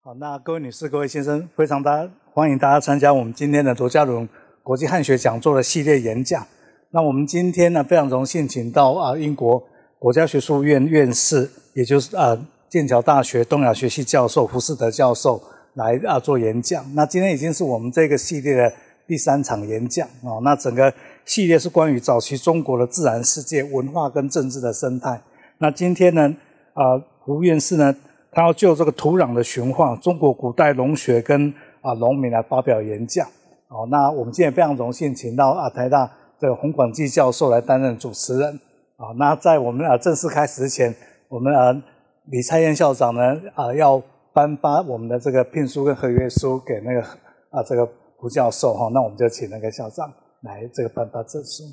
好，那各位女士、各位先生，非常欢迎大家参加我们今天的罗家伦国际汉学讲座的系列演讲。那我们今天呢，非常荣幸请到英国国家学术院院士，也就是剑桥大学东亚学系教授胡司德教授来做演讲。那今天已经是我们这个系列的第3场演讲哦。那整个系列是关于早期中国的自然世界、文化跟政治的生态。那今天呢，胡院士呢，他要就这个土壤的驯化、中国古代农学跟农民来发表演讲。哦，那我们今天也非常荣幸请到台大的洪广基教授来担任主持人。那在我们正式开始之前，我们李蔡燕校长呢要颁发我们的这个聘书跟合约书给那个这个胡教授哈。那我们就请那个校长来这个颁发证书。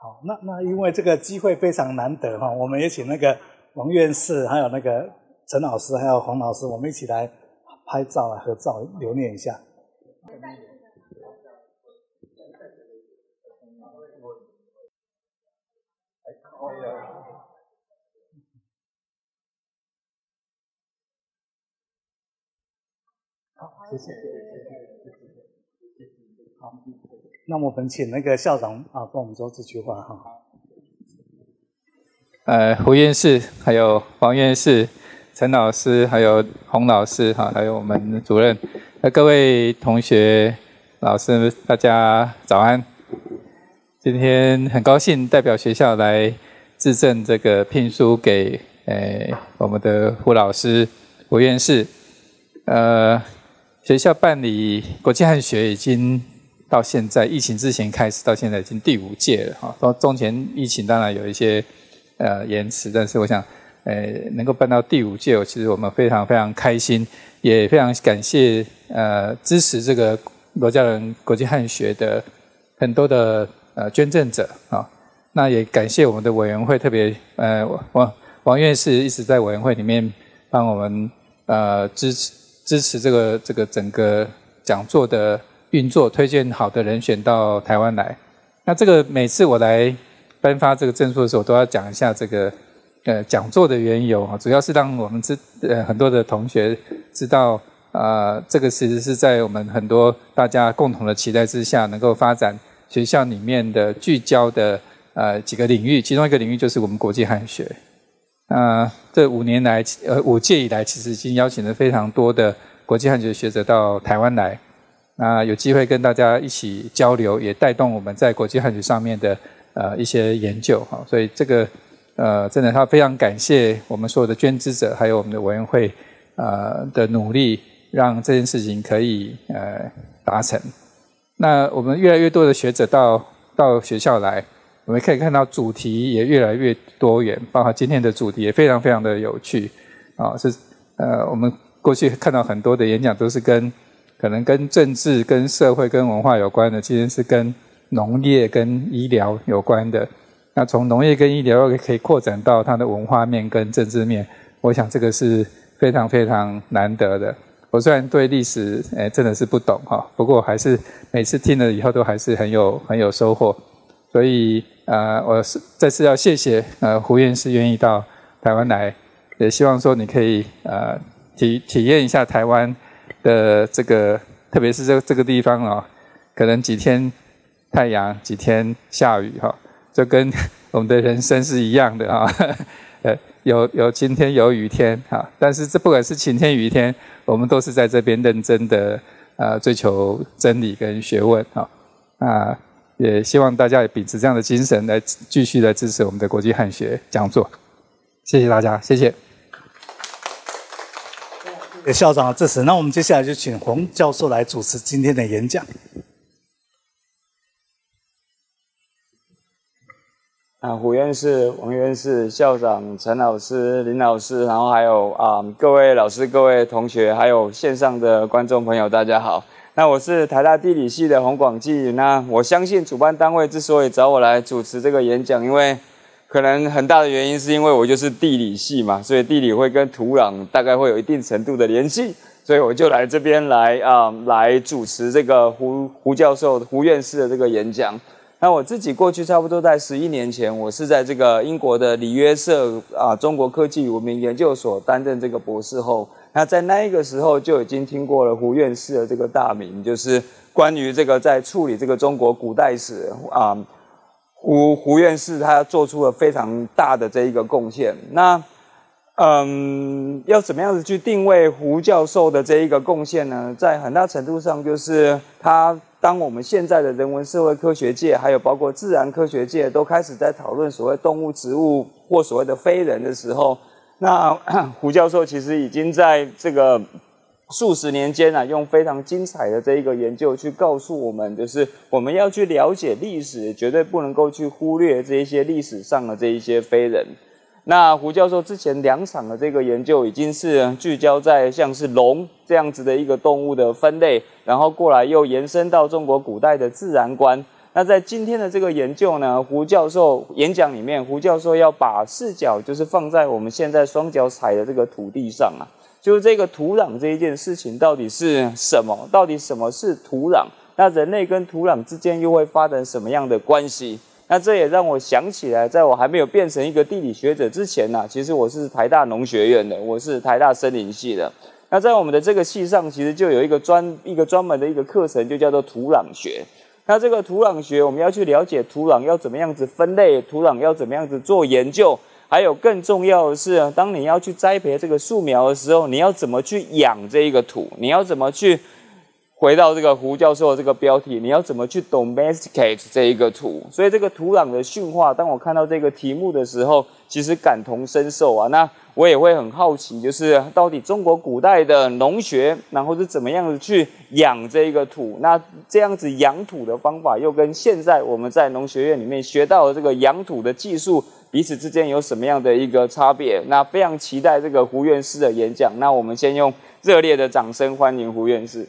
好，那因为这个机会非常难得哈，我们也请那个王院士，还有那个陈老师，还有黄老师，我们一起来拍照合照，留念一下。好，谢谢。好。那我们请那个校长跟我们说这句话哈。胡院士，还有黄院士、陈老师，还有洪老师哈，还有我们主任，各位同学、老师，大家早安。今天很高兴代表学校来致赠这个聘书给我们的胡老师、胡院士。学校办理国际汉学已经到现在，疫情之前开始到现在已经第5届了哈。到中前疫情当然有一些延迟，但是我想能够办到第5届，其实我们非常非常开心，也非常感谢支持这个罗家伦国际汉学的很多的捐赠者啊。那也感谢我们的委员会，特别王院士一直在委员会里面帮我们支持这个整个讲座的运作，推荐好的人选到台湾来。那这个每次我来颁发这个证书的时候，都要讲一下这个讲座的缘由啊，主要是让我们很多的同学知道这个其实是在我们很多大家共同的期待之下，能够发展学校里面的聚焦的几个领域，其中一个领域就是我们国际汉学。这5届以来，其实已经邀请了非常多的国际汉学学者到台湾来。有机会跟大家一起交流，也带动我们在国际汉学上面的一些研究哈。所以这个真的非常感谢我们所有的捐资者，还有我们的委员会的努力，让这件事情可以达成。那我们越来越多的学者到学校来，我们可以看到主题也越来越多元，包括今天的主题也非常非常的有趣我们过去看到很多的演讲都是可能跟政治、跟社会、跟文化有关的，今天是跟农业、跟医疗有关的。那从农业跟医疗可以扩展到它的文化面跟政治面，我想这个是非常非常难得的。我虽然对历史真的是不懂哈，不过还是每次听了以后都还是很有收获。所以我再次要谢谢胡院士愿意到台湾来，也希望说你可以体验一下台湾的这个，特别是这个地方可能几天太阳，几天下雨就跟我们的人生是一样的有晴天有雨天但是这不管是晴天雨天，我们都是在这边认真的追求真理跟学问也希望大家也秉持这样的精神来继续来支持我们的国际汉学讲座。谢谢大家，谢谢。给校长的支持。那我们接下来就请洪教授来主持今天的演讲。胡院士、王院士、校长、陈老师、林老师，然后还有各位老师、各位同学，还有线上的观众朋友，大家好。那我是台大地理系的洪广基。那我相信主办单位之所以找我来主持这个演讲，因为可能很大的原因是因为我就是地理系嘛，所以地理会跟土壤大概会有一定程度的联系，所以我就来这边来主持这个胡教授、胡院士的这个演讲。那我自己过去差不多在11年前，我是在这个英国的里约瑟中国科技与文明研究所担任这个博士后。那在那一个时候就已经听过了胡院士的这个大名，就是关于这个在处理这个中国古代史胡院士他做出了非常大的这一个贡献。那要怎么样子去定位胡教授的这一个贡献呢？在很大程度上就是当我们现在的人文社会科学界，还有包括自然科学界都开始在讨论所谓动物、植物或所谓的非人的时候，那胡教授其实已经在这个数十年间用非常精彩的这一个研究去告诉我们，就是我们要去了解历史，绝对不能够去忽略这一些历史上的这一些非人。那胡教授之前2场的这个研究已经是聚焦在像是龙这样子的一个动物的分类，然后过来又延伸到中国古代的自然观。那在今天的这个研究呢，胡教授演讲里面，胡教授要把视角就是放在我们现在双脚踩的这个土地上就是这个土壤这一件事情到底是什么？到底什么是土壤？那人类跟土壤之间又会发展什么样的关系？那这也让我想起来，在我还没有变成一个地理学者之前其实我是台大农学院的，我是台大森林系的。那在我们的这个系上，其实就有一个专门的一个课程，就叫做土壤学。那这个土壤学，我们要去了解土壤要怎么样子分类，土壤要怎么样子做研究，还有更重要的是，当你要去栽培这个树苗的时候，你要怎么去养这一个土，你要怎么去回到这个胡教授的这个标题，你要怎么去 domesticate 这一个土？所以这个土壤的驯化，当我看到这个题目的时候，其实感同身受那我也会很好奇，就是到底中国古代的农学，然后是怎么样子去养这一个土？那这样子养土的方法，又跟现在我们在农学院里面学到的这个养土的技术，彼此之间有什么样的一个差别？那非常期待这个胡院士的演讲。那我们先用热烈的掌声欢迎胡院士。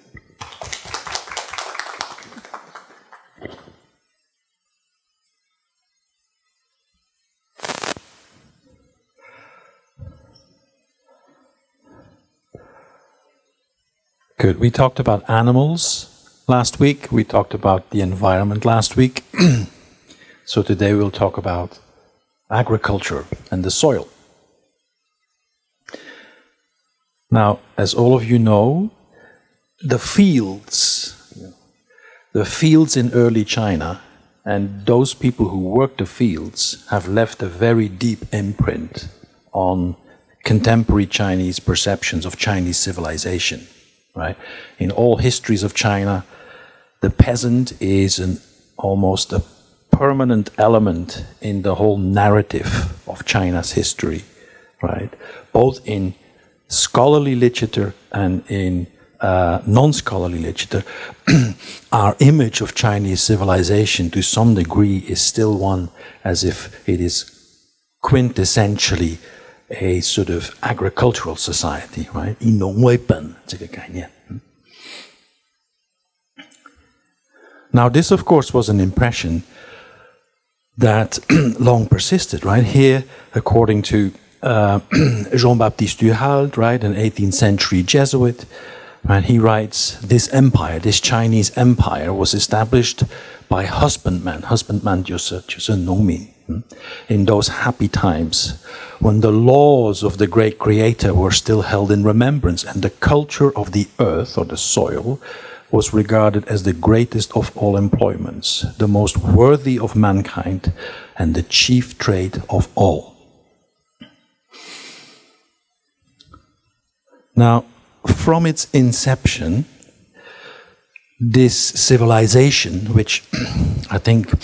Good. We talked about animals last week. We talked about the environment last week. So today we'll talk about agriculture and the soil. Now, as all of you know, the fields in early China and those people who work the fields have left a very deep imprint on contemporary Chinese perceptions of Chinese civilization. Right? In all histories of China, the peasant is almost a permanent element in the whole narrative of China's history, right? Both in scholarly literature and in non-scholarly literature, our image of Chinese civilization to some degree is still one as if it is quintessentially a sort of agricultural society, right? 以农为本这个概念。Now, this, of course, was an impression that long persisted, right? Here, according to Jean-Baptiste Duhalde, right, an 18th century Jesuit, right, he writes, this empire, this Chinese empire, was established by husbandmen, 就是农民, in those happy times when the laws of the great creator were still held in remembrance and the culture of the earth or the soil was regarded as the greatest of all employments, the most worthy of mankind and the chief trade of all. Now, from its inception, this civilization, which I think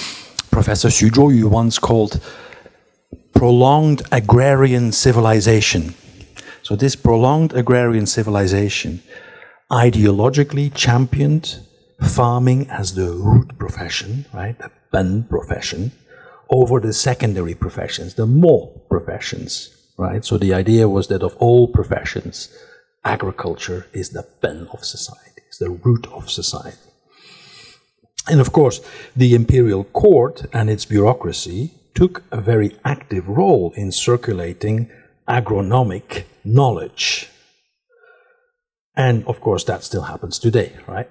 Professor Xu Zhuoyu once called prolonged agrarian civilization. So this prolonged agrarian civilization ideologically championed farming as the root profession, right, the ben profession, over the secondary professions, the mo professions, right? So the idea was that of all professions, agriculture is the ben of society, is the root of society. And of course, the imperial court and its bureaucracy took a very active role in circulating agronomic knowledge. And of course, that still happens today, right?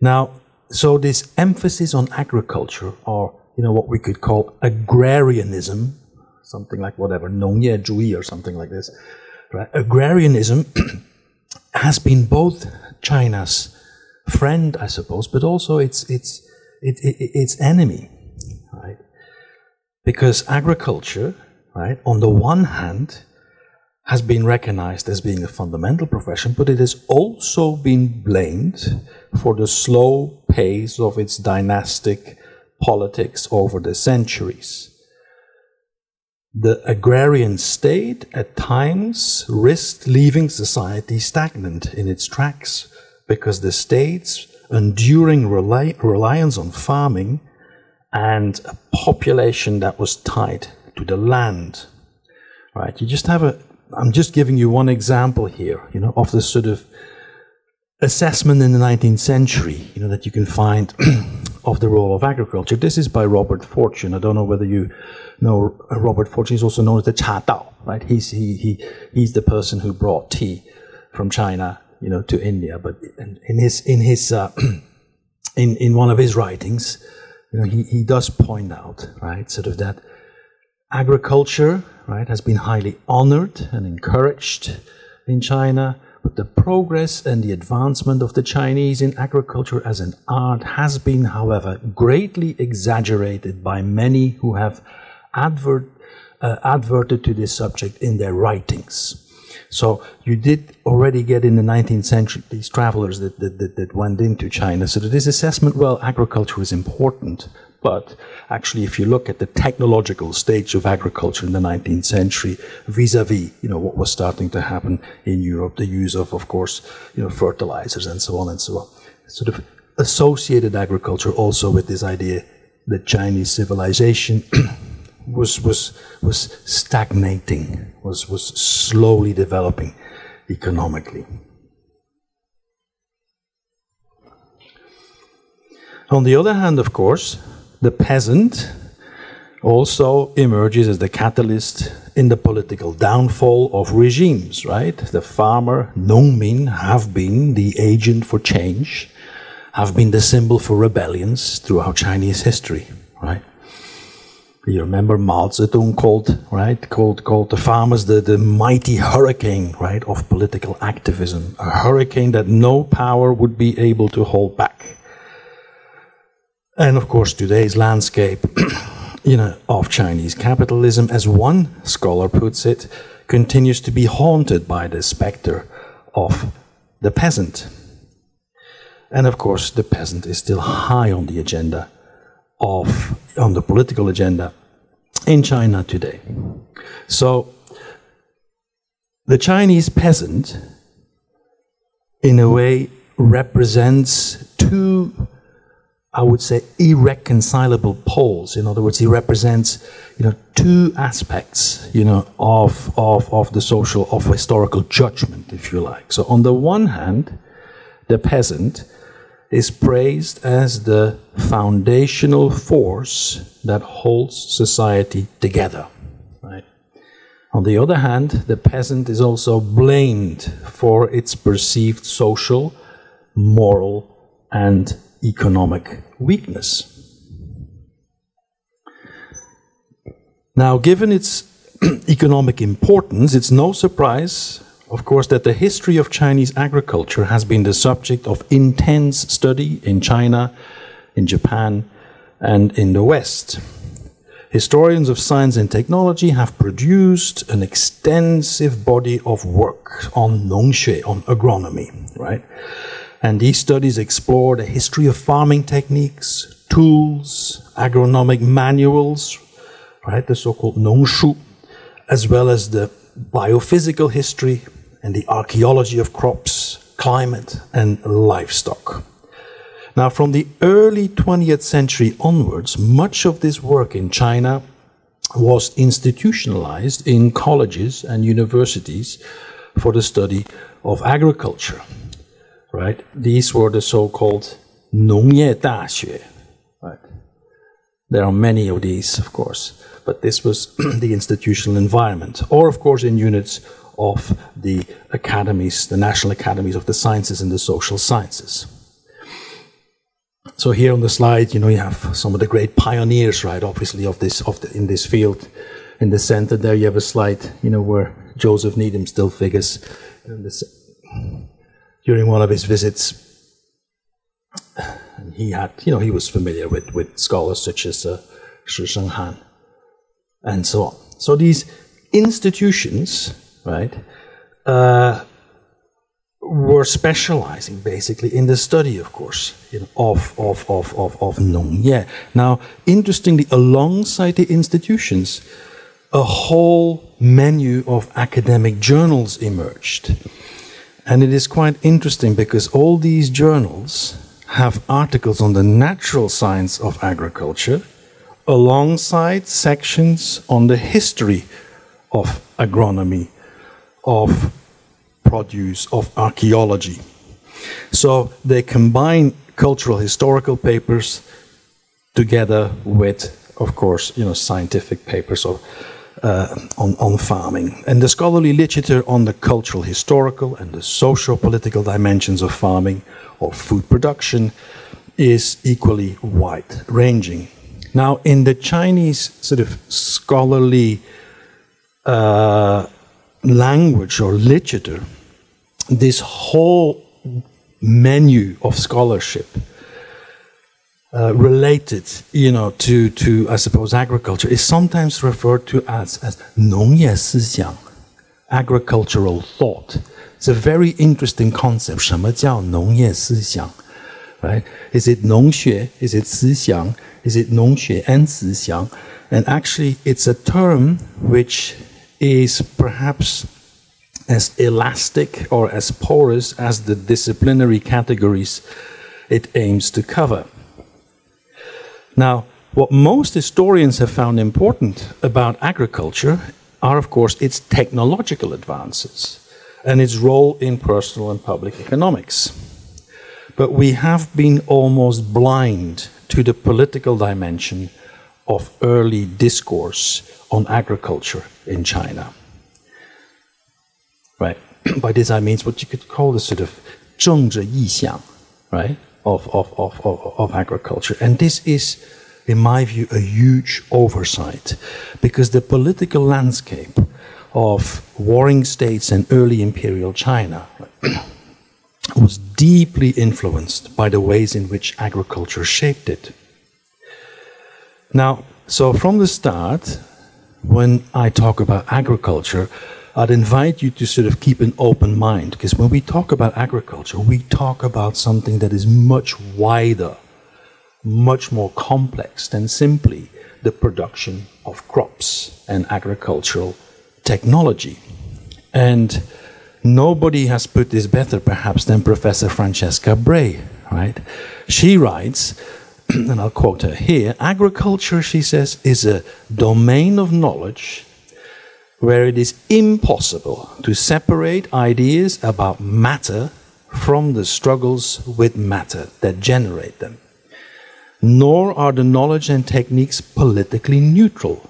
Now, so this emphasis on agriculture, or what we could call agrarianism, something like whatever, 农业主义 or something like this, right? Agrarianism has been both China's friend, I suppose, but also its enemy, right? Because agriculture, right, on the one hand, has been recognized as being a fundamental profession, but it has also been blamed for the slow pace of its dynastic politics over the centuries. The agrarian state at times risked leaving society stagnant in its tracks because the state's enduring reliance on farming and a population that was tied to the land. Right? You just have I'm just giving you one example here, of the sort of assessment in the 19th century, that you can find of the role of agriculture. This is by Robert Fortune. I don't know whether you know Robert Fortune. He's also known as the Cha Dao, right? He's the person who brought tea from China, to India. But in one of his writings, he does point out, right, sort of that agriculture, right, has been highly honored and encouraged in China, but the progress and the advancement of the Chinese in agriculture as an art has been, however, greatly exaggerated by many who have adverted to this subject in their writings. So you did already get in the 19th century these travelers that went into China. So this assessment, well, agriculture is important, but actually if you look at the technological stage of agriculture in the 19th century vis-a-vis, what was starting to happen in Europe, the use of course, fertilizers and so on, sort of associated agriculture also with this idea that Chinese civilization was stagnating, was slowly developing economically. On the other hand, of course, the peasant also emerges as the catalyst in the political downfall of regimes, right? The farmer, Nongmin, have been the agent for change, have been the symbol for rebellions throughout Chinese history, right? You remember Mao Zedong called the farmers the mighty hurricane, right, of political activism, a hurricane that no power would be able to hold back. And of course, today's landscape, of Chinese capitalism, as one scholar puts it, continues to be haunted by the specter of the peasant. And of course, the peasant is still high on the agenda on the political agenda in China today. So, the Chinese peasant, in a way, represents two, I would say, irreconcilable poles. In other words, he represents, two aspects, of the social, of historical judgment, if you like. So on the one hand, the peasant is praised as the foundational force that holds society together, right? On the other hand, the peasant is also blamed for its perceived social, moral, and economic weakness. Now, given its economic importance, it's no surprise, of course, that the history of Chinese agriculture has been the subject of intense study in China, in Japan, and in the West. Historians of science and technology have produced an extensive body of work on nongxue, on agronomy, right? And these studies explore the history of farming techniques, tools, agronomic manuals, right, the so-called nongshu, as well as the biophysical history and the archaeology of crops, climate, and livestock. Now, from the early 20th century onwards, much of this work in China was institutionalized in colleges and universities for the study of agriculture. Right? These were the so-called 农业大学. Right? There are many of these, of course, but this was the institutional environment. Or, of course, in units of the academies, the national academies of the sciences and the social sciences. So here on the slide, you have some of the great pioneers, right, obviously, in this field. In the center there, you have a slide, where Joseph Needham still figures during one of his visits. And he had, he was familiar with scholars such as Shi Shenghan and so on. So these institutions, right, were specializing basically in the study, of course, of Nongye. Now, interestingly, alongside the institutions, a whole menu of academic journals emerged. And it is quite interesting because all these journals have articles on the natural science of agriculture alongside sections on the history of agronomy, of produce, of archaeology. So they combine cultural historical papers together with, of course, scientific papers on farming. And the scholarly literature on the cultural, historical, and the socio-political dimensions of farming or food production is equally wide-ranging. Now, in the Chinese sort of scholarly language or literature, this whole menu of scholarship related, to I suppose agriculture is sometimes referred to as 农业思想, agricultural thought. It's a very interesting concept. 什么叫农业思想? Right? Is it 农学? Is it 思想? Is it 农学 and 思想? And actually, it's a term which is perhaps as elastic or as porous as the disciplinary categories it aims to cover. Now, what most historians have found important about agriculture are, of course, its technological advances and its role in personal and public economics. But we have been almost blind to the political dimension of early discourse on agriculture in China. Right? By this I mean what you could call the sort of 政治意向, right, of agriculture. And this is, in my view, a huge oversight, because the political landscape of warring states and early imperial China was deeply influenced by the ways in which agriculture shaped it. Now, so from the start, when I talk about agriculture, I'd invite you to sort of keep an open mind, because when we talk about agriculture, we talk about something that is much wider, much more complex than simply the production of crops and agricultural technology. And nobody has put this better, perhaps, than Professor Francesca Bray, right? She writes, and I'll quote her here, agriculture, she says, is a domain of knowledge where it is impossible to separate ideas about matter from the struggles with matter that generate them. Nor are the knowledge and techniques politically neutral.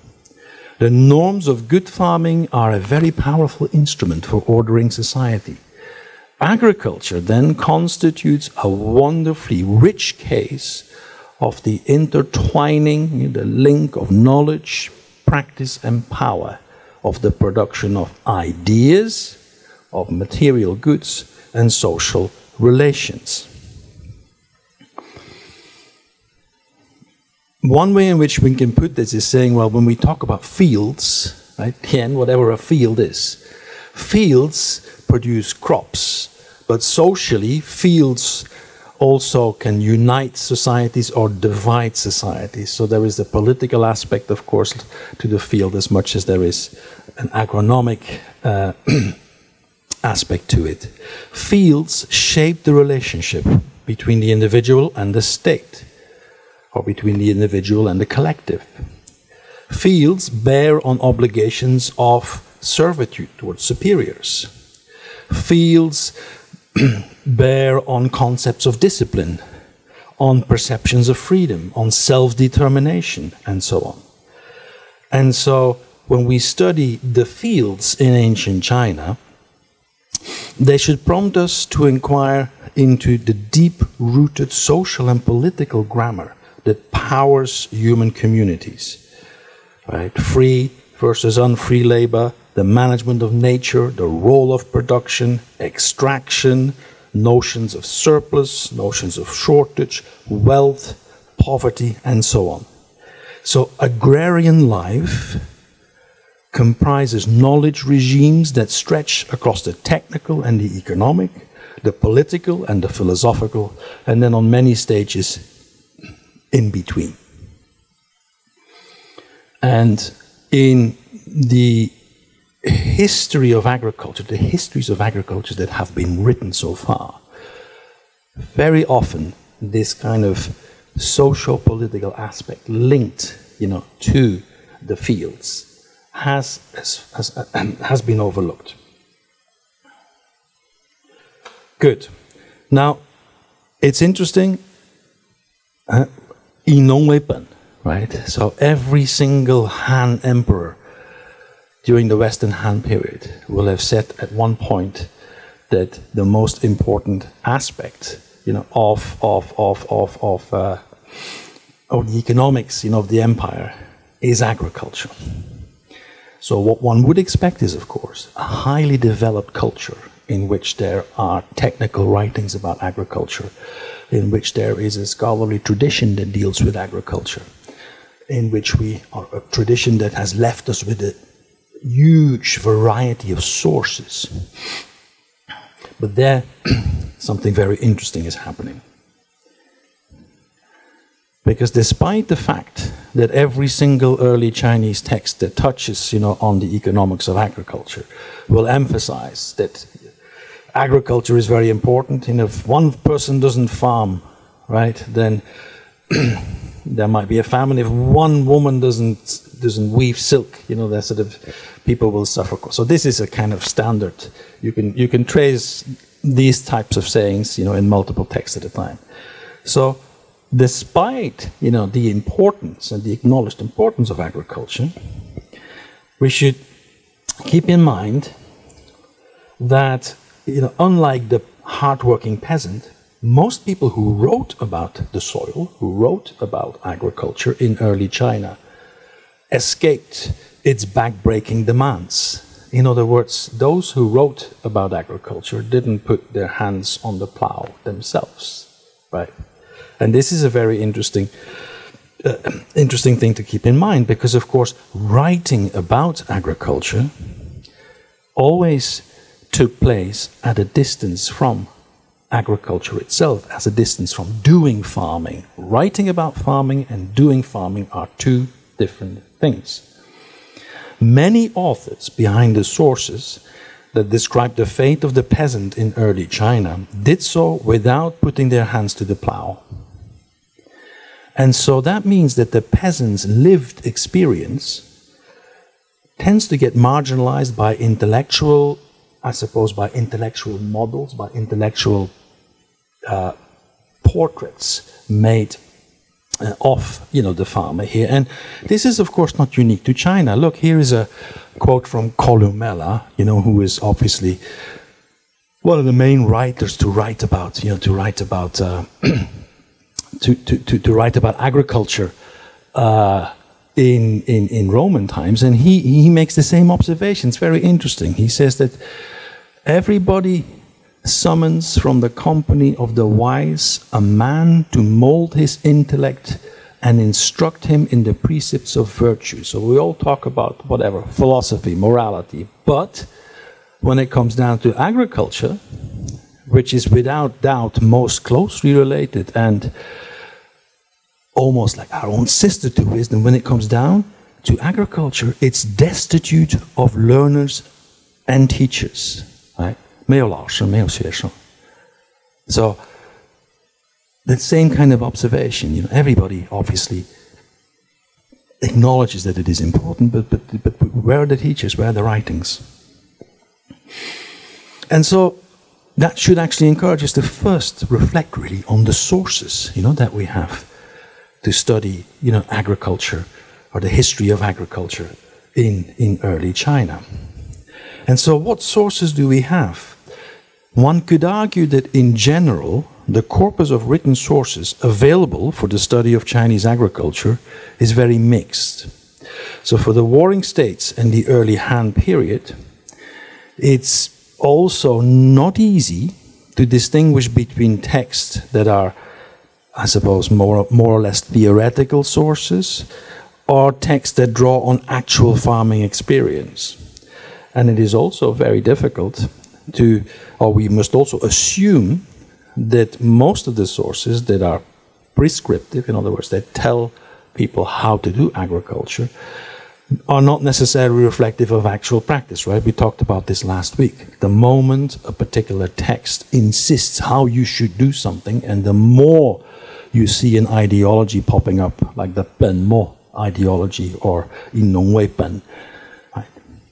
The norms of good farming are a very powerful instrument for ordering society. Agriculture then constitutes a wonderfully rich case of the intertwining, the link of knowledge, practice, and power, of the production of ideas, of material goods, and social relations. One way in which we can put this is saying, well, when we talk about fields, right, Tian, whatever a field is, fields produce crops, but socially, fields also can unite societies or divide societies. So there is the political aspect, of course, to the field as much as there is an agronomic aspect to it. Fields shape the relationship between the individual and the state, or between the individual and the collective. Fields bear on obligations of servitude towards superiors. Fields bear on concepts of discipline, on perceptions of freedom, on self-determination, and so on. And so when we study the fields in ancient China, they should prompt us to inquire into the deep-rooted social and political grammar that powers human communities. Right? Free versus unfree labor, the management of nature, the role of production, extraction, notions of surplus, notions of shortage, wealth, poverty, and so on. So agrarian life comprises knowledge regimes that stretch across the technical and the economic, the political and the philosophical, and then on many stages in between. And in the history of agriculture, the histories of agriculture that have been written so far, very often this kind of socio-political aspect linked, to the fields has been overlooked. Good. Now, it's interesting. Right? So every single Han emperor during the Western Han period will have said at one point that the most important aspect, of the economics, of the empire is agriculture. So what one would expect is, of course, a highly developed culture in which there are technical writings about agriculture, in which there is a scholarly tradition that deals with agriculture, in which we are a tradition that has left us with a huge variety of sources. But there, something very interesting is happening. Because despite the fact that every single early Chinese text that touches, on the economics of agriculture will emphasize that agriculture is very important, and if one person doesn't farm, right, then there might be a famine. If one woman doesn't weave silk, that sort of people will suffer. So this is a kind of standard. You can trace these types of sayings, in multiple texts at a time. So despite, the importance and the acknowledged importance of agriculture, we should keep in mind that, unlike the hardworking peasant, most people who wrote about the soil, who wrote about agriculture in early China, escaped its backbreaking demands. In other words, those who wrote about agriculture didn't put their hands on the plow themselves, right? And this is a very interesting thing to keep in mind, because, of course, writing about agriculture always took place at a distance from agriculture itself, as a distance from doing farming. Writing about farming and doing farming are two different things. Many authors behind the sources that describe the fate of the peasant in early China did so without putting their hands to the plow. And so that means that the peasant's lived experience tends to get marginalized by intellectual models, by intellectual portraits made of, the farmer here. And this is, of course, not unique to China. Look, here is a quote from Columella, who is obviously one of the main writers to write about, to write about agriculture in Roman times, and he makes the same observation. It's very interesting. He says that everybody summons from the company of the wise a man to mold his intellect and instruct him in the precepts of virtue. So we all talk about whatever, philosophy, morality, but when it comes down to agriculture, which is without doubt most closely related and almost like our own sister to wisdom, when it comes down to agriculture, it's destitute of learners and teachers, right? 没有老师，没有学生. So that same kind of observation, everybody obviously acknowledges that it is important, but where are the teachers? Where are the writings? And so that should actually encourage us to first reflect really on the sources, that we have to study, agriculture or the history of agriculture in early China. And so what sources do we have? One could argue that in general, the corpus of written sources available for the study of Chinese agriculture is very mixed. So for the Warring States and the early Han period, it's also not easy to distinguish between texts that are, I suppose, more or less theoretical sources or texts that draw on actual farming experience. And it is also very difficult to, or we must also assume that most of the sources that are prescriptive, in other words, that tell people how to do agriculture, are not necessarily reflective of actual practice, right? We talked about this last week. The moment a particular text insists how you should do something, and the more you see an ideology popping up, like the Pen Mo ideology or In Nong Wei Pen, right?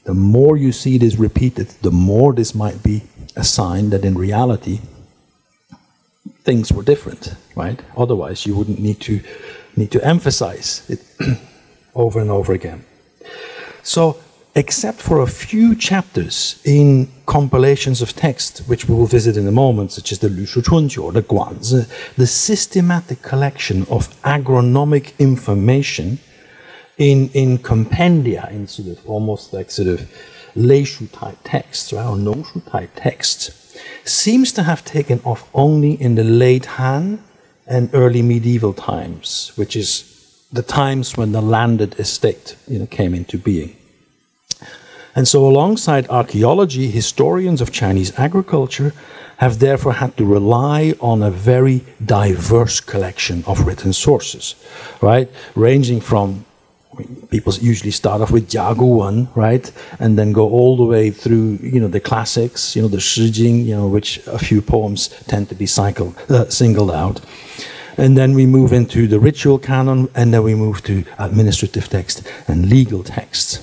The more you see this repeated, the more this might be a sign that in reality things were different, right? Otherwise, you wouldn't need to emphasize it over and over again. So, except for a few chapters in compilations of text, which we will visit in a moment, such as the Lü Shu Chunqiu or the Guanzi, the systematic collection of agronomic information in compendia, in sort of almost like sort of Leishu type texts, right, or Nongshu type texts, seems to have taken off only in the late Han and early medieval times, which is the times when the landed estate, came into being. And so alongside archaeology, historians of Chinese agriculture have therefore had to rely on a very diverse collection of written sources, right? Ranging from, people usually start off with Jia Gu Wen, right? And then go all the way through, the classics, the Shi Jing, which a few poems tend to be singled out. And then we move into the ritual canon, and then we move to administrative text and legal texts.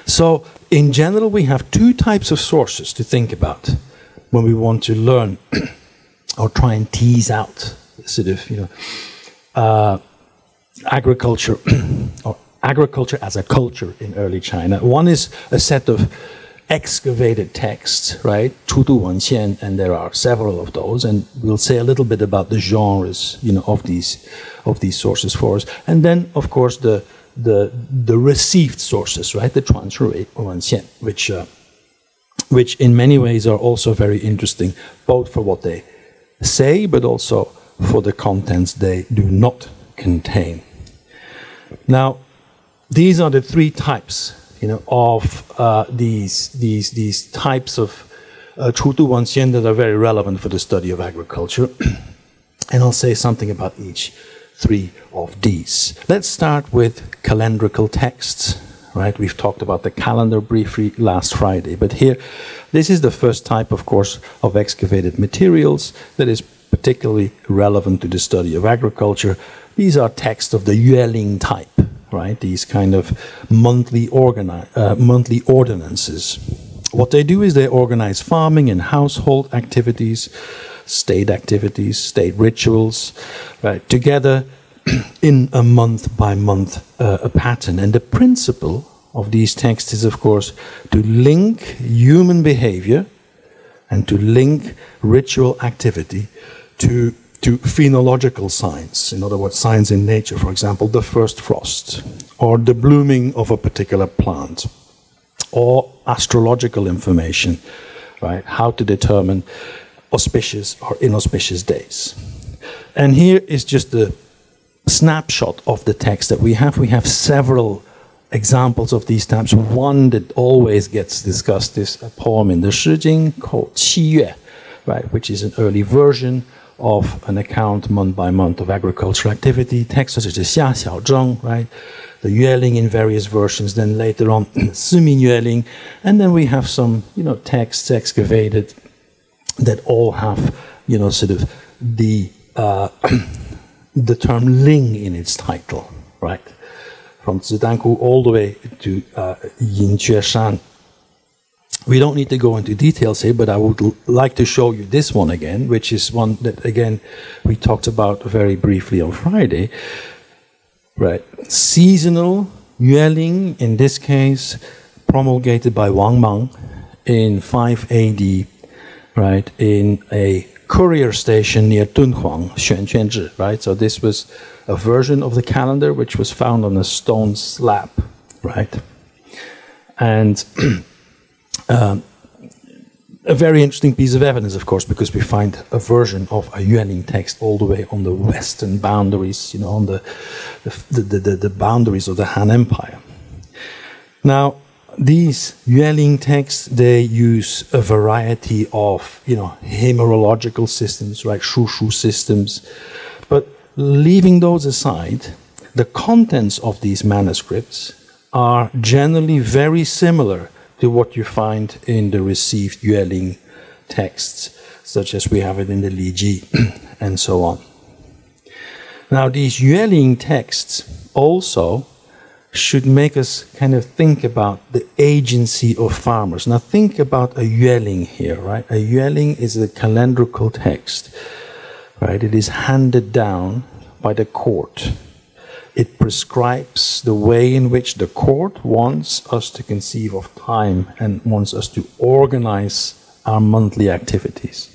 So, in general, we have two types of sources to think about when we want to learn or try and tease out sort of, agriculture or agriculture as a culture in early China. One is a set of excavated texts, right? 出土文献, and there are several of those, and we'll say a little bit about the genres, of these sources for us. And then, of course, the received sources, right? The 传述文献, which in many ways are also very interesting, both for what they say, but also for the contents they do not contain. Now, these are the three types, of these types of 出土文献 that are very relevant for the study of agriculture. And I'll say something about each three of these. Let's start with calendrical texts, right? We've talked about the calendar briefly last Friday, but here, this is the first type, of course, of excavated materials that is particularly relevant to the study of agriculture. These are texts of the Yueling type, right? These kind of monthly ordinances. What they do is they organize farming and household activities, state rituals, right, together in a month-by-month pattern. And the principle of these texts is, of course, to link human behavior and to link ritual activity to phenological signs, in other words, signs in nature, for example, the first frost, or the blooming of a particular plant, or astrological information, right? How to determine auspicious or inauspicious days. And here is just a snapshot of the text that we have. We have several examples of these types. One that always gets discussed is a poem in the Shi Jing called Qi Yue, right, which is an early version of an account month by month of agricultural activity. Texts such as the Xia Xiaotong, right, the Yueling in various versions, then later on Simin Yueling, and then we have some, texts excavated that all have, sort of the term Ling in its title, right, from Zidanku all the way to Yin Jue Shan. We don't need to go into details here, but I would like to show you this one again, which is one that, again, we talked about very briefly on Friday. Right, seasonal Yueling, in this case, promulgated by Wang Mang in 5 AD, right, in a courier station near Dunhuang, Xuanquanzhi, right? So this was a version of the calendar which was found on a stone slab, right? And a very interesting piece of evidence, of course, because we find a version of a Yueling text all the way on the western boundaries, on the boundaries of the Han Empire. Now, these Yueling texts, they use a variety of, hemerological systems, right, Shushu systems. But leaving those aside, the contents of these manuscripts are generally very similar to what you find in the received Yueling texts, such as we have it in the Li Ji and so on. Now, these Yueling texts also should make us kind of think about the agency of farmers. Now, think about a Yueling here, right? A Yueling is a calendrical text, right? It is handed down by the court. It prescribes the way in which the court wants us to conceive of time and wants us to organize our monthly activities.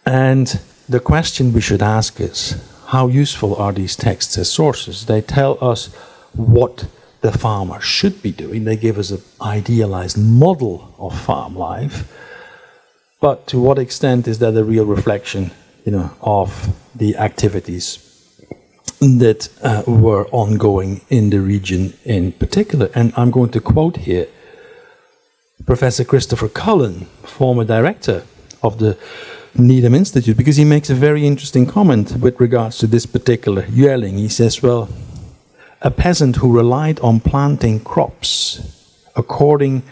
And the question we should ask is, how useful are these texts as sources? They tell us what the farmer should be doing. They give us an idealized model of farm life. But to what extent is that a real reflection, of the activities that were ongoing in the region in particular? And I'm going to quote here Professor Christopher Cullen, former director of the Needham Institute, because he makes a very interesting comment with regards to this particular Yueling. He says, well, a peasant who relied on planting crops according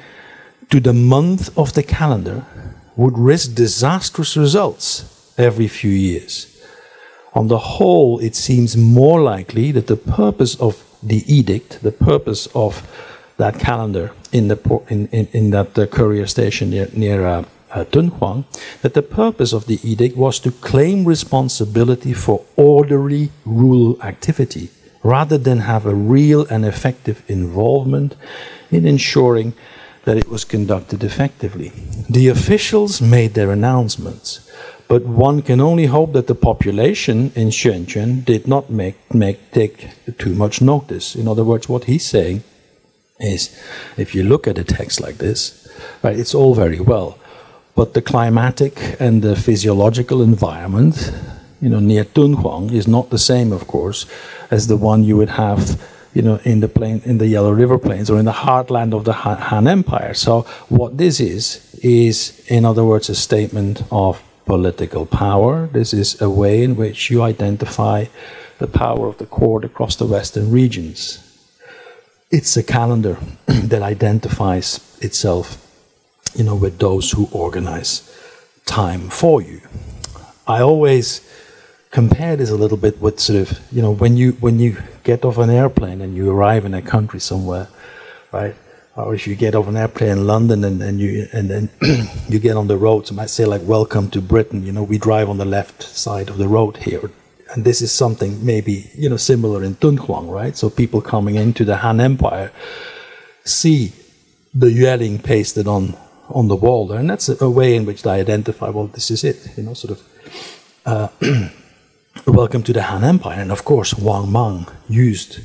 to the month of the calendar would risk disastrous results every few years. On the whole, it seems more likely that the purpose of the edict, the purpose of that calendar in that courier station near Dunhuang, that the purpose of the edict was to claim responsibility for orderly rural activity, rather than have a real and effective involvement in ensuring that it was conducted effectively. The officials made their announcements, but one can only hope that the population in Xuanquan did not take too much notice. In other words, what he's saying is, if you look at a text like this, right, it's all very well, but the climatic and the physiological environment, near Dunhuang is not the same, of course, as the one you would have, in the Yellow River Plains or in the heartland of the Han Empire. So what this is, in other words, a statement of political power. This is a way in which you identify the power of the court across the western regions. It's a calendar that identifies itself, with those who organize time for you. I always compare this a little bit with sort of, when you get off an airplane and you arrive in a country somewhere, right? Or if you get off an airplane in London and then you get on the road, some might say like, welcome to Britain, we drive on the left side of the road here. And this is something maybe, similar in Dunhuang, right? So people coming into the Han Empire see the Yueling pasted on the wall there, and that's a way in which they identify, well, this is it, sort of welcome to the Han Empire. And of course, Wang Mang used,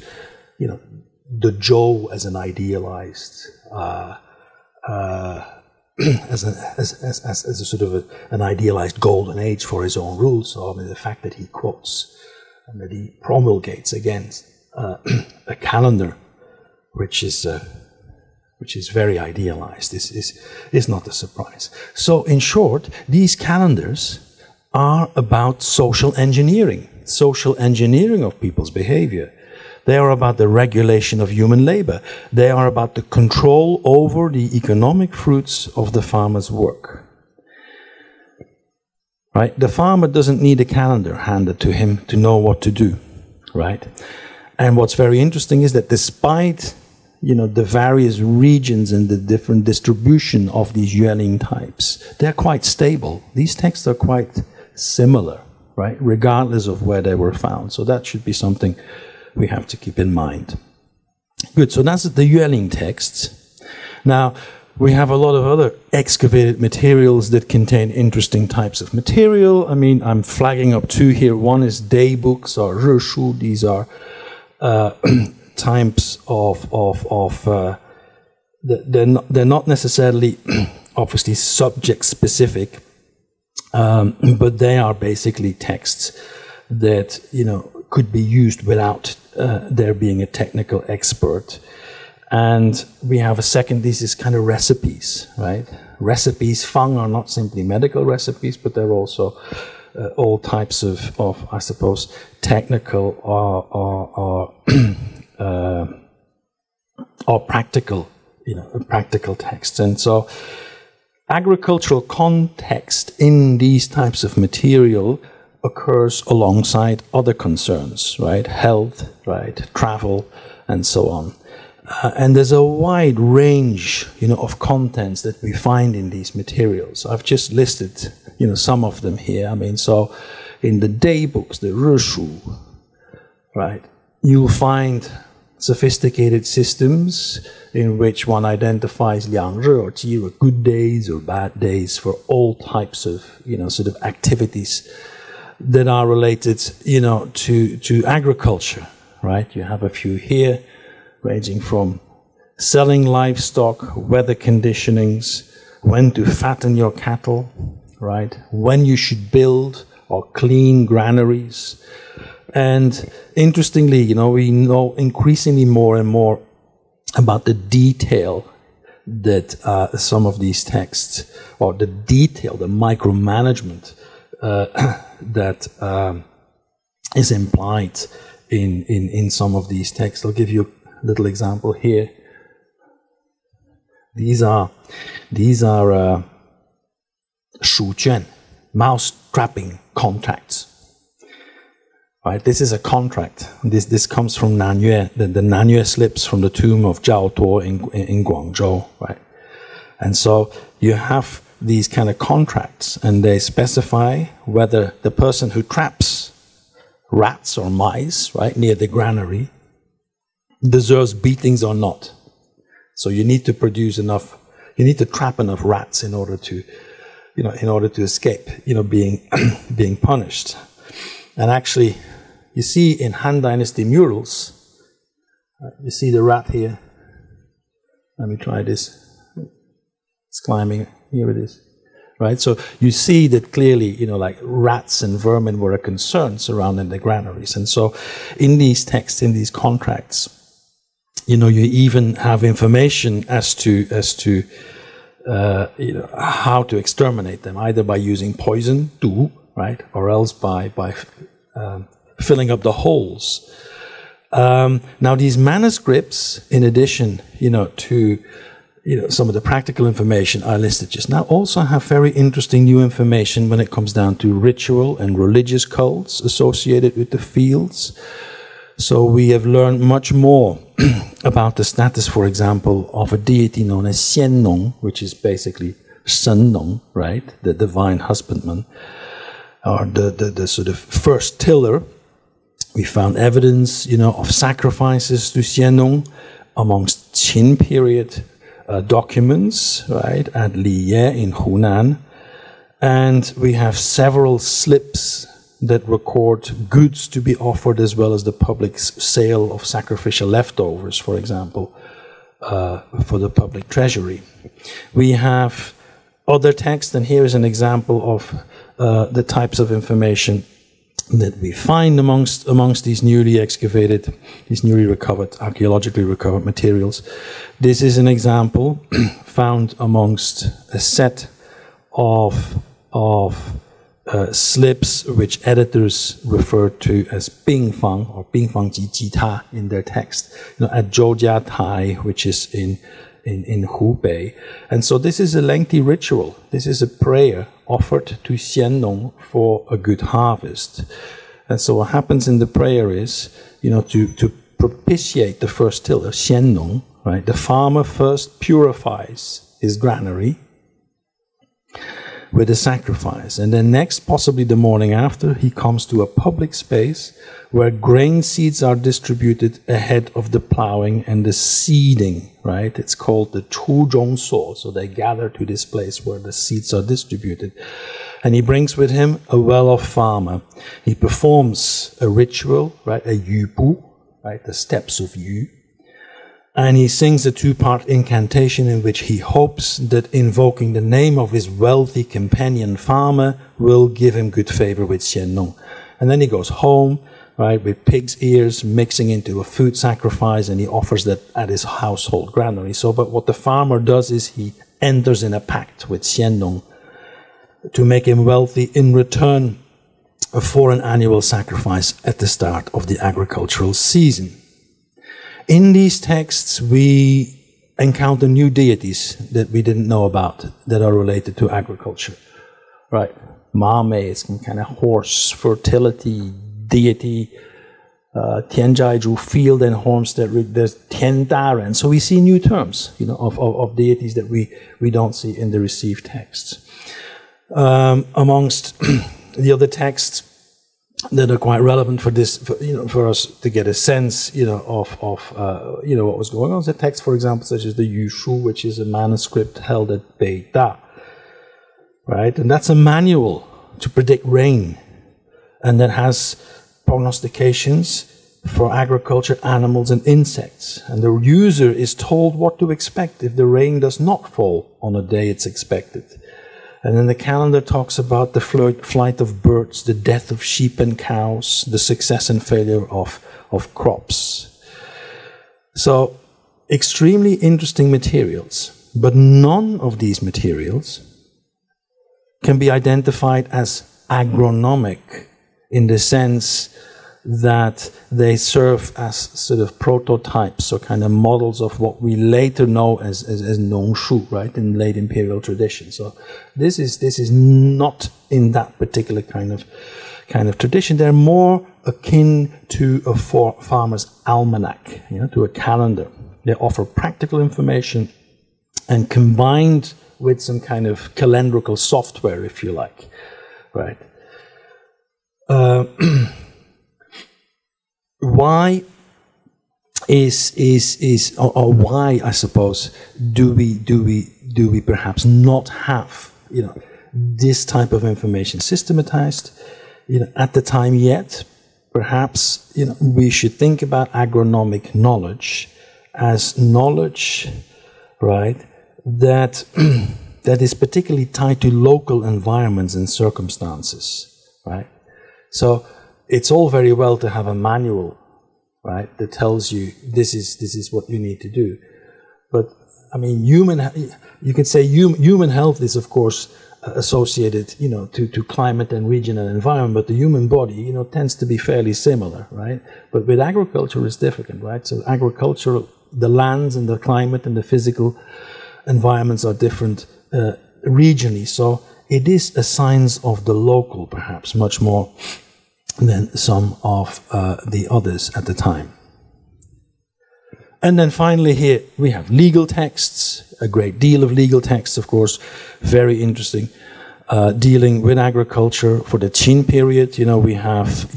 the Zhou as an idealized, as a sort of an idealized golden age for his own rules. So I mean, the fact that he quotes and that he promulgates against a calendar which is very idealized is not a surprise. So in short, these calendars are about social engineering of people's behavior. They are about the regulation of human labor. They are about the control over the economic fruits of the farmer's work. Right? The farmer doesn't need a calendar handed to him to know what to do. Right? And what's very interesting is that despite the various regions and the different distribution of these Yueling types, they're quite stable. These texts are quite similar, right? Regardless of where they were found. So that should be something we have to keep in mind. Good, so that's the Yueling text. Now, we have a lot of other excavated materials that contain interesting types of material. I mean, I'm flagging up two here. One is day books or reshu. These are types they're not necessarily obviously subject specific, but they are basically texts that, you know, could be used without there being a technical expert. And we have a second, this is kind of recipes, right? Recipes, fang are not simply medical recipes, but they're also all types of I suppose, technical or practical, you know, practical texts. And so agricultural context in these types of material occurs alongside other concerns, right? Health, right? Travel, and so on. And there's a wide range, you know, of contents that we find in these materials. I've just listed, you know, some of them here. I mean, so in the day books, the reshu, right, you'll find sophisticated systems in which one identifies 两日 or 几日, good days or bad days for all types of, you know, sort of activities that are related, you know, to agriculture, right? You have a few here, ranging from selling livestock, weather conditionings, when to fatten your cattle, right? When you should build or clean granaries. And interestingly, you know, we know increasingly more and more about the detail that some of these texts, or the detail, the micromanagement that is implied in some of these texts. I'll give you little example here. These are 鼠卷, mouse trapping contracts. Right, this is a contract. This comes from Nanyue, the Nanyue slips from the tomb of Zhao Tuo in Guangzhou, right? And so you have these kind of contracts, and they specify whether the person who traps rats or mice, right, near the granary, deserves beatings or not. So you need to produce enough, you need to trap enough rats in order to, you know, in order to escape, you know, being punished. And actually, you see in Han Dynasty murals, you see the rat here. Let me try this. It's climbing. Here it is. Right? So you see that clearly, you know, like rats and vermin were a concern surrounding the granaries. And so in these texts, in these contracts, you know, you even have information as to you know, how to exterminate them, either by using poison, 毒, right, or else by filling up the holes. Now these manuscripts, in addition, you know, to, you know, some of the practical information I listed just now, also have very interesting new information when it comes down to ritual and religious cults associated with the fields. So we have learned much more about the status, for example, of a deity known as Xiannong, which is basically Shen-nong, right, the divine husbandman, or the sort of first tiller. We found evidence, you know, of sacrifices to Xiannong amongst Qin period documents, right, at Liye in Hunan. And we have several slips that record goods to be offered, as well as the public sale of sacrificial leftovers, for example, for the public treasury. We have other texts, and here is an example of the types of information that we find amongst these newly excavated, these newly recovered, archaeologically recovered materials. This is an example found amongst a set of slips which editors refer to as Bingfang or Bingfang Ji Jita in their text, you know, at Zhoujia Tai, which is in Hubei. And so this is a lengthy ritual. This is a prayer offered to Xiannong for a good harvest. And so what happens in the prayer is, you know, to propitiate the first tiller, Xiannong, right? The farmer first purifies his granary, with a sacrifice. And then next, possibly the morning after, he comes to a public space where grain seeds are distributed ahead of the plowing and the seeding, right? It's called the Xiangtu. So they gather to this place where the seeds are distributed. And he brings with him a well-off farmer. He performs a ritual, right? A yubu, right? The steps of Yu. And he sings a two-part incantation in which he hopes that invoking the name of his wealthy companion farmer will give him good favor with Xiannong. And then he goes home, right, with pig's ears mixing into a food sacrifice, and he offers that at his household granary. So, but what the farmer does is he enters in a pact with Xiannong to make him wealthy in return for an annual sacrifice at the start of the agricultural season. In these texts, we encounter new deities that we didn't know about that are related to agriculture. Right? Mame is some kind of horse fertility deity. Tianjaiju, field and homestead. There's Tiandaran. So we see new terms, of deities that we don't see in the received texts. Amongst the other texts that are quite relevant for this, for us to get a sense, of what was going on. There's a text, for example, such as the Yushu, which is a manuscript held at Beida, right? And that's a manual to predict rain, and that has prognostications for agriculture, animals, and insects. And the user is told what to expect if the rain does not fall on a day it's expected. And then the calendar talks about the flight of birds, the death of sheep and cows, the success and failure of crops. So, extremely interesting materials. But none of these materials can be identified as agronomic in the sense that they serve as sort of prototypes or kind of models of what we later know as nongshu, right, in late imperial tradition. So this is not in that particular kind of tradition. They're more akin to a farmer's almanac, to a calendar. They offer practical information and combined with some kind of calendrical software, if you like, right? Why why, I suppose, do we perhaps not have this type of information systematized at the time yet? Perhaps we should think about agronomic knowledge as knowledge, right, that is particularly tied to local environments and circumstances, right? So it's all very well to have a manual, right, that tells you this is what you need to do. But I mean, you could say human health is, of course, associated, to climate and region and environment, but the human body, tends to be fairly similar, right? But with agriculture, it's different, right? So agriculture, the lands and the climate and the physical environments are different regionally. So it is a science of the local, perhaps, much more than some of the others at the time. And then finally here we have legal texts, a great deal of legal texts, of course, very interesting, dealing with agriculture for the Qin period. We have,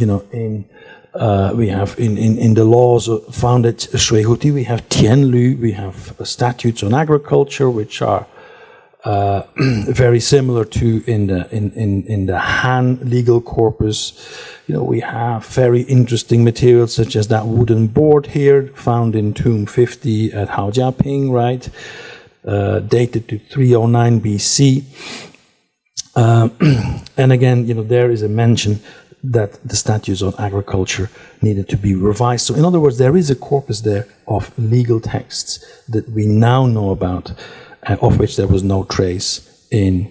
in the laws found at Shuihuti, we have Tianlu, we have statutes on agriculture, which are very similar to in the Han legal corpus. We have very interesting materials such as that wooden board here, found in tomb 50 at Haojiaping, right? Dated to 309 BC. And again, there is a mention that the statutes on agriculture needed to be revised. So in other words, there is a corpus there of legal texts that we now know about, of which there was no trace in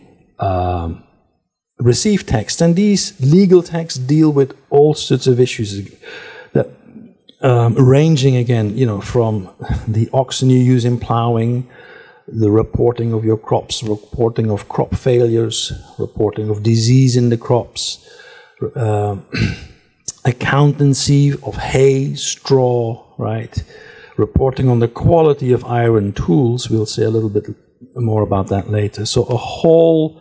received texts. And these legal texts deal with all sorts of issues that ranging again, from the oxen you use in plowing, the reporting of your crops, reporting of crop failures, reporting of disease in the crops, accountancy of hay, straw, right? Reporting on the quality of iron tools. We'll say a little bit more about that later. So a whole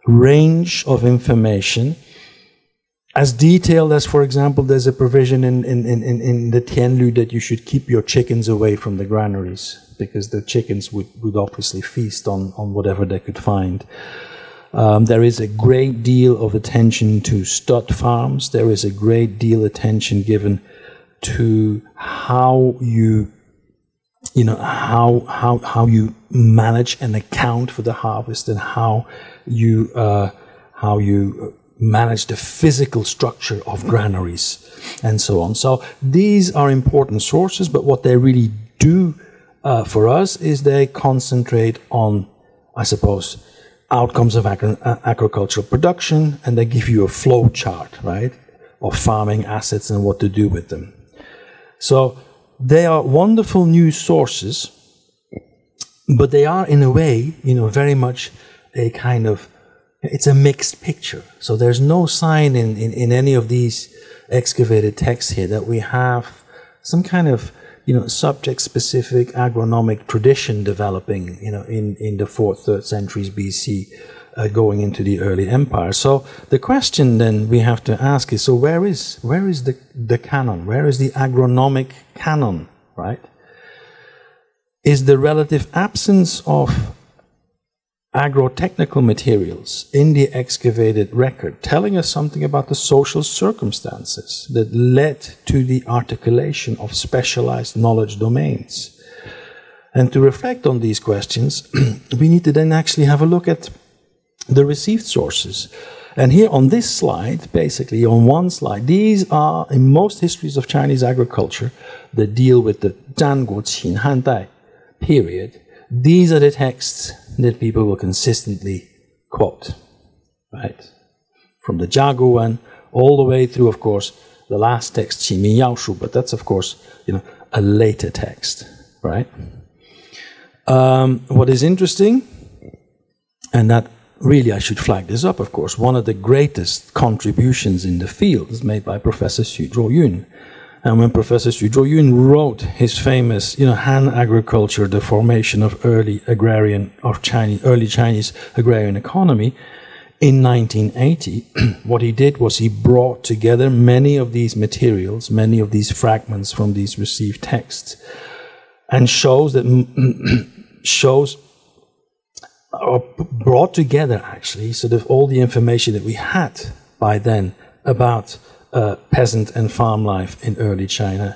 range of information, as detailed as, for example, there's a provision in the Tianlu that you should keep your chickens away from the granaries, because the chickens would obviously feast on whatever they could find. There is a great deal of attention to stud farms. There is a great deal of attention given to how you manage and account for the harvest, and how you manage the physical structure of granaries, and so on. So these are important sources, but what they really do for us is they concentrate on, I suppose, outcomes of agricultural production, and they give you a flow chart, right, of farming assets and what to do with them. So they are wonderful news sources, but they are, in a way, very much a kind of, it's a mixed picture. So there's no sign in any of these excavated texts here that we have some kind of, subject-specific agronomic tradition developing, in the 4th, 3rd centuries BC, going into the early empire. So the question then we have to ask is, so where is the canon? Where is the agronomic canon, right? Is the relative absence of agrotechnical materials in the excavated record telling us something about the social circumstances that led to the articulation of specialized knowledge domains? And to reflect on these questions, we need to then actually have a look at the received sources. And here on this slide, basically on one slide, these are, in most histories of Chinese agriculture that deal with the Zhanguo Qin Han Dai period, these are the texts that people will consistently quote, right? From the Jiaguan all the way through, of course, the last text, Qi Mi Yao Shu, but that's, of course, a later text, right? What is interesting, and that really I should flag this up, of course, one of the greatest contributions in the field is made by Professor Xu Zhuoyun. And when Professor Xu Zhuoyun wrote his famous, Han Agriculture, the Formation of Early Chinese Agrarian Economy, in 1980, what he did was he brought together many of these materials, many of these fragments from these received texts, and brought together actually sort of all the information that we had by then about peasant and farm life in early China,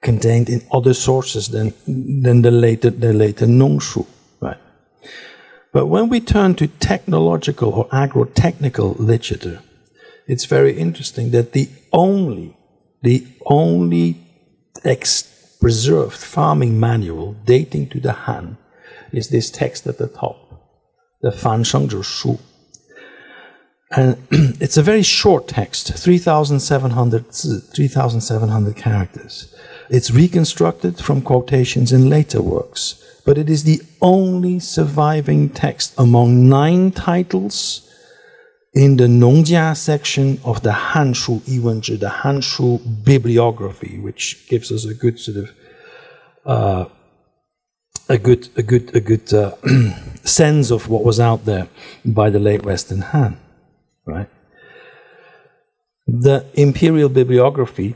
contained in other sources than the later Nongshu, right? But when we turn to technological or agrotechnical literature, it's very interesting that the only preserved farming manual dating to the Han is this text at the top, the Fan Shengzhi Shu. And it's a very short text, 3,700 characters. It's reconstructed from quotations in later works, but it is the only surviving text among 9 titles in the Nongjia section of the Hanshu Yiwenzhi, the Hanshu bibliography, which gives us a good sort of a good sense of what was out there by the late Western Han. Right? The imperial bibliography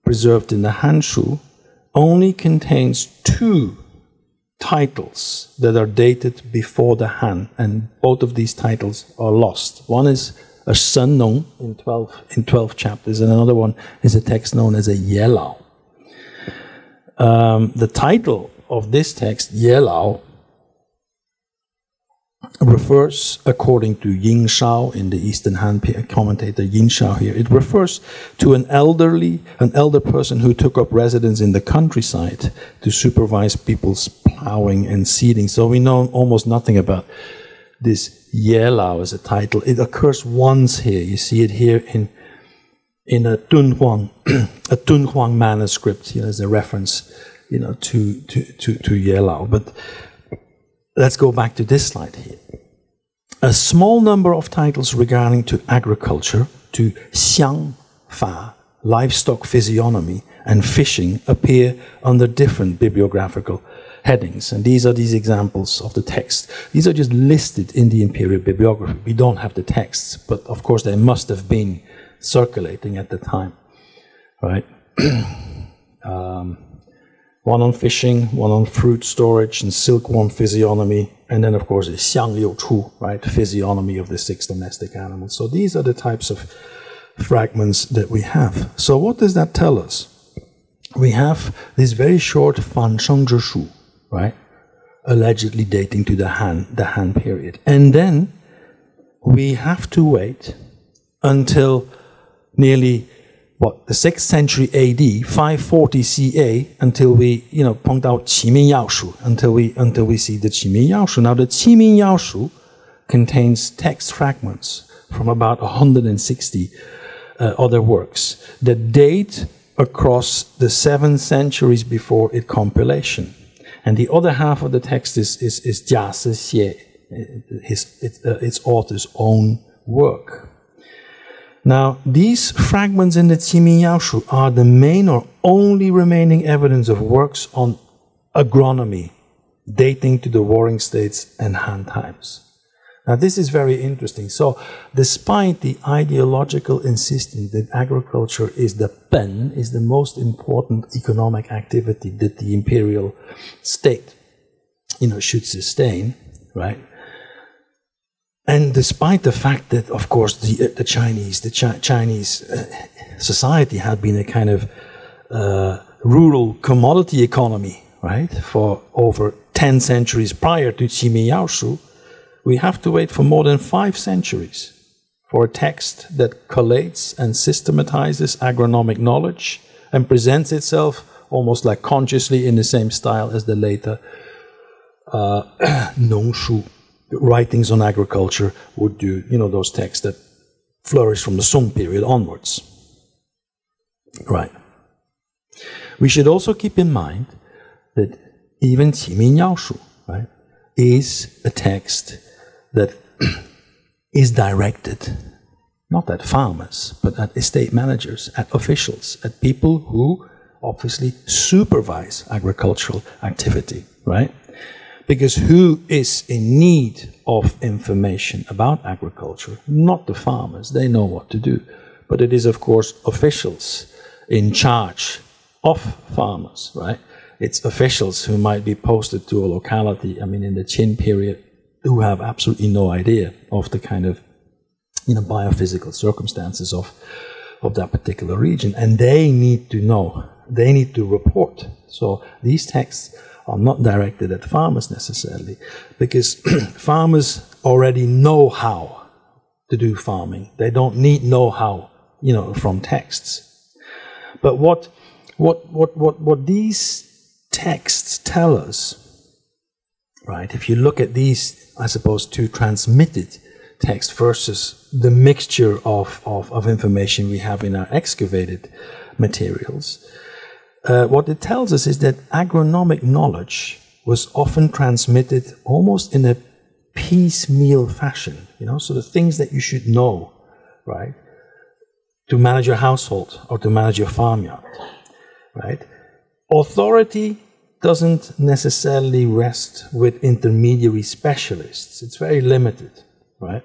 preserved in the Hanshu only contains 2 titles that are dated before the Han, and both of these titles are lost. One is a Shen Nong in 12 chapters, and another one is a text known as a Yelao. The title of this text, Yelao, refers, according to Ying Shao in the Eastern Han commentator Ying Shao here, it refers to an elder person who took up residence in the countryside to supervise people's plowing and seeding. So we know almost nothing about this Yelao as a title. It occurs once here. You see it here in a Dunhuang manuscript, as a reference, to Yelao. But let's go back to this slide here. A small number of titles regarding to agriculture, to xiang fa, livestock physiognomy, and fishing appear under different bibliographical headings. And these are these examples of the text. These are just listed in the imperial bibliography. We don't have the texts, but of course they must have been circulating at the time, right? One on fishing, one on fruit storage and silkworm physiognomy, and then of course the Xiangtu, right, physiognomy of the 6 domestic animals. So these are the types of fragments that we have. So what does that tell us? We have this very short Fan Sheng Zhi Shu, right, allegedly dating to the Han period. And then we have to wait until nearly the 6th century AD, 540 CA, until we, point out Qiming Yao Shu, until we see the Qiming Yao Shu. Now, the Qiming Yao Shu contains text fragments from about 160 other works that date across the 7 centuries before its compilation. And the other half of the text is Jia Si Xie, its author's own work. Now, these fragments in the Qiming Yao Shu are the main or only remaining evidence of works on agronomy dating to the Warring States and Han times. Now, this is very interesting. So, despite the ideological insistence that agriculture is the pen, is the most important economic activity that the imperial state, should sustain, right? And despite the fact that, of course, the Chinese society had been a kind of rural commodity economy, right, for over 10 centuries prior to Qiming Yao Shu, we have to wait for more than 5 centuries for a text that collates and systematizes agronomic knowledge and presents itself almost like consciously in the same style as the later Nong Shu writings on agriculture would do, those texts that flourish from the Song period onwards. Right. We should also keep in mind that even Qiming Yao Shu, right, is a text that is directed not at farmers, but at estate managers, at officials, at people who obviously supervise agricultural activity, right? Because who is in need of information about agriculture? Not the farmers, they know what to do. But it is, of course, officials in charge of farmers, right? It's officials who might be posted to a locality, in the Qin period, who have absolutely no idea of the kind of, biophysical circumstances of that particular region. And they need to know, they need to report. So these texts are not directed at farmers necessarily, because farmers already know how to do farming. They don't need know-how, from texts. But what these texts tell us, right? If you look at these, I suppose, 2 transmitted texts versus the mixture of information we have in our excavated materials, what it tells us is that agronomic knowledge was often transmitted almost in a piecemeal fashion, so the things that you should know, right, to manage your household or to manage your farmyard, right? Authority doesn't necessarily rest with intermediary specialists. It's very limited, right?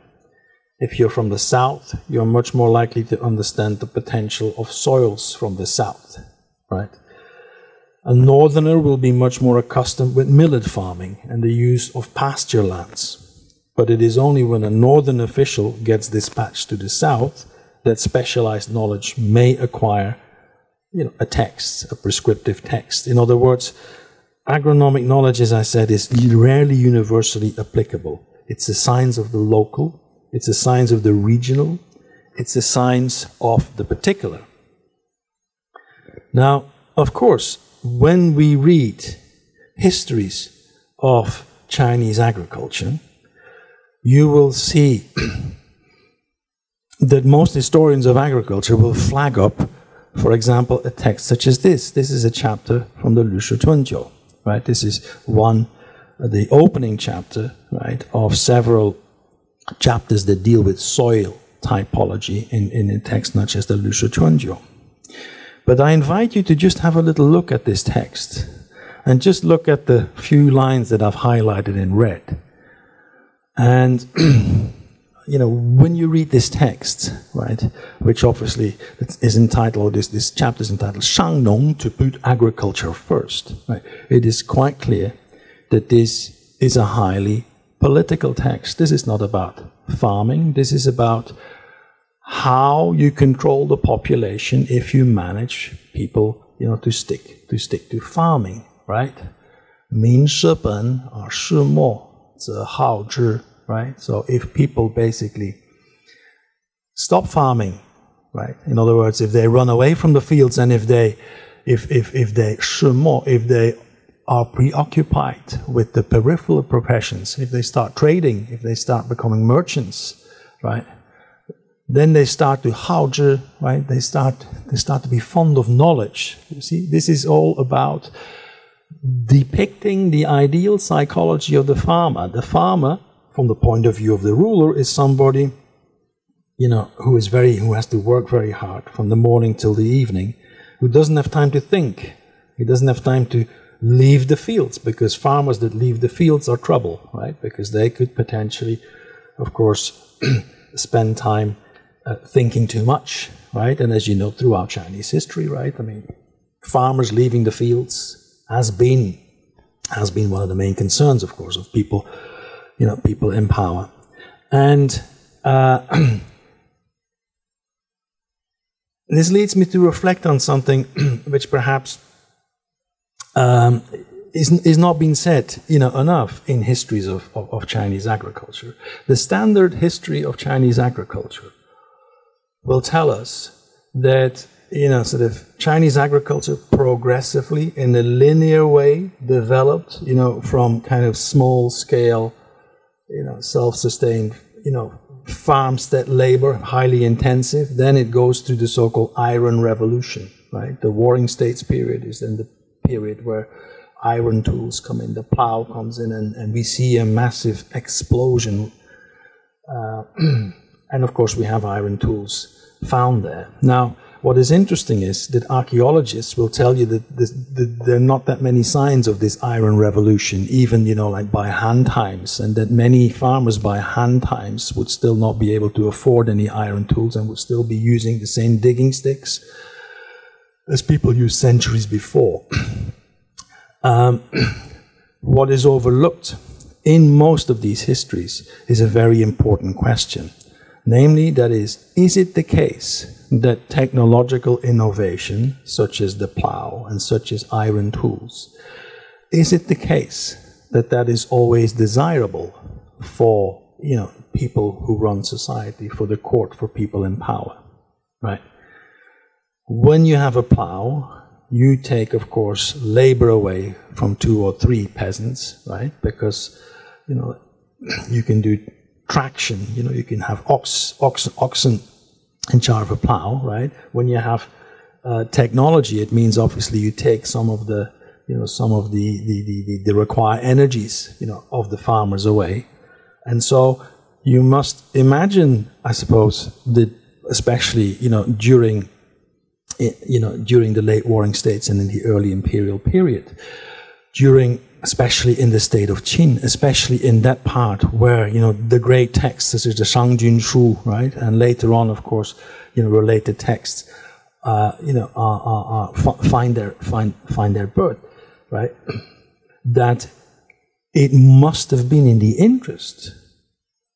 If you're from the south, you're much more likely to understand the potential of soils from the south, right? A northerner will be much more accustomed with millet farming and the use of pasture lands. But it is only when a northern official gets dispatched to the south that specialized knowledge may acquire, a text, a prescriptive text. In other words, agronomic knowledge, as I said, is rarely universally applicable. It's a science of the local, it's a science of the regional, it's a science of the particular. Now, of course, when we read histories of Chinese agriculture, you will see that most historians of agriculture will flag up, for example, a text such as this. This is a chapter from the 吕氏春秋, right? This is the opening chapter, right, of several chapters that deal with soil typology in a text not just the 吕氏春秋. But I invite you to just have a little look at this text. And just look at the few lines that I've highlighted in red. And, you know, when you read this text, right, which obviously is entitled, this chapter is entitled, 商农, to put agriculture first, right, it is quite clear that this is a highly political text. This is not about farming. This is about how you control the population if you manage people, you know, to stick to farming, right? 民事本而事末则好之, right? So if people basically stop farming, right? In other words, if they run away from the fields and if they 事末, if they are preoccupied with the peripheral professions, if they start trading, if they start becoming merchants, right? Then they start to 好之, right? They start to be fond of knowledge. You see, this is all about depicting the ideal psychology of the farmer. The farmer, from the point of view of the ruler, is somebody, you know, who has to work very hard from the morning till the evening, who doesn't have time to think. He doesn't have time to leave the fields, because farmers that leave the fields are trouble, right? Because they could potentially, of course, spend time thinking too much, right? And as you know, throughout Chinese history, right? I mean, farmers leaving the fields has been one of the main concerns, of course, of people, you know, people in power. And this leads me to reflect on something which perhaps is not being said, you know, enough in histories of Chinese agriculture. The standard history of Chinese agriculture will tell us that, you know, sort of Chinese agriculture progressively, in a linear way, developed, you know, from kind of small scale, you know, self-sustained, you know, farmstead labor, highly intensive. Then it goes to the so-called Iron Revolution, right? The Warring States period is then the period where iron tools come in, the plow comes in, and we see a massive explosion. And of course, we have iron tools found there. Now, what is interesting is that archaeologists will tell you that there are not that many signs of this iron revolution, even, you know, like by hand times, and that many farmers by hand times would still not be able to afford any iron tools and would still be using the same digging sticks as people used centuries before. What is overlooked in most of these histories is a very important question. Namely, that is it the case that technological innovation, such as the plow and such as iron tools, is it the case that that is always desirable for, you know, people who run society, for the court, for people in power, right? When you have a plow, you take, of course, labor away from 2 or 3 peasants, right? Because, you know, you can do traction, you know, you can have oxen in charge of a plow, right? When you have technology, it means obviously you take some of the, you know, some of the required energies, you know, of the farmers away. And so you must imagine, I suppose, that especially, you know, during the late Warring States and in the early imperial period, especially in the state of Qin, especially in that part where, you know, the great texts such as the Shangjun Shu, right, and later on, of course, you know, related texts, find their birth, right? That it must have been in the interest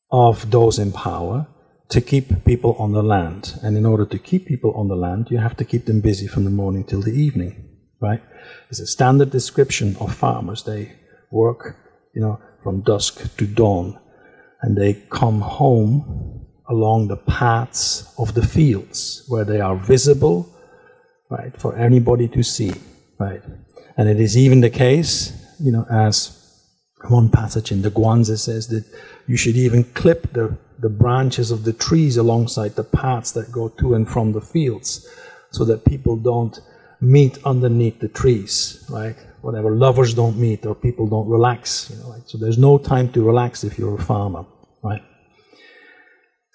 of those in power to keep people on the land, and in order to keep people on the land, you have to keep them busy from the morning till the evening. Right? It's a standard description of farmers. They work, you know, from dusk to dawn, and they come home along the paths of the fields where they are visible, right, for anybody to see, right? And it is even the case, you know, as one passage in the Guanzi says, that you should even clip the branches of the trees alongside the paths that go to and from the fields, so that people don't meet underneath the trees, right? Whatever, lovers don't meet, or people don't relax, you know, right? So there's no time to relax if you're a farmer, right?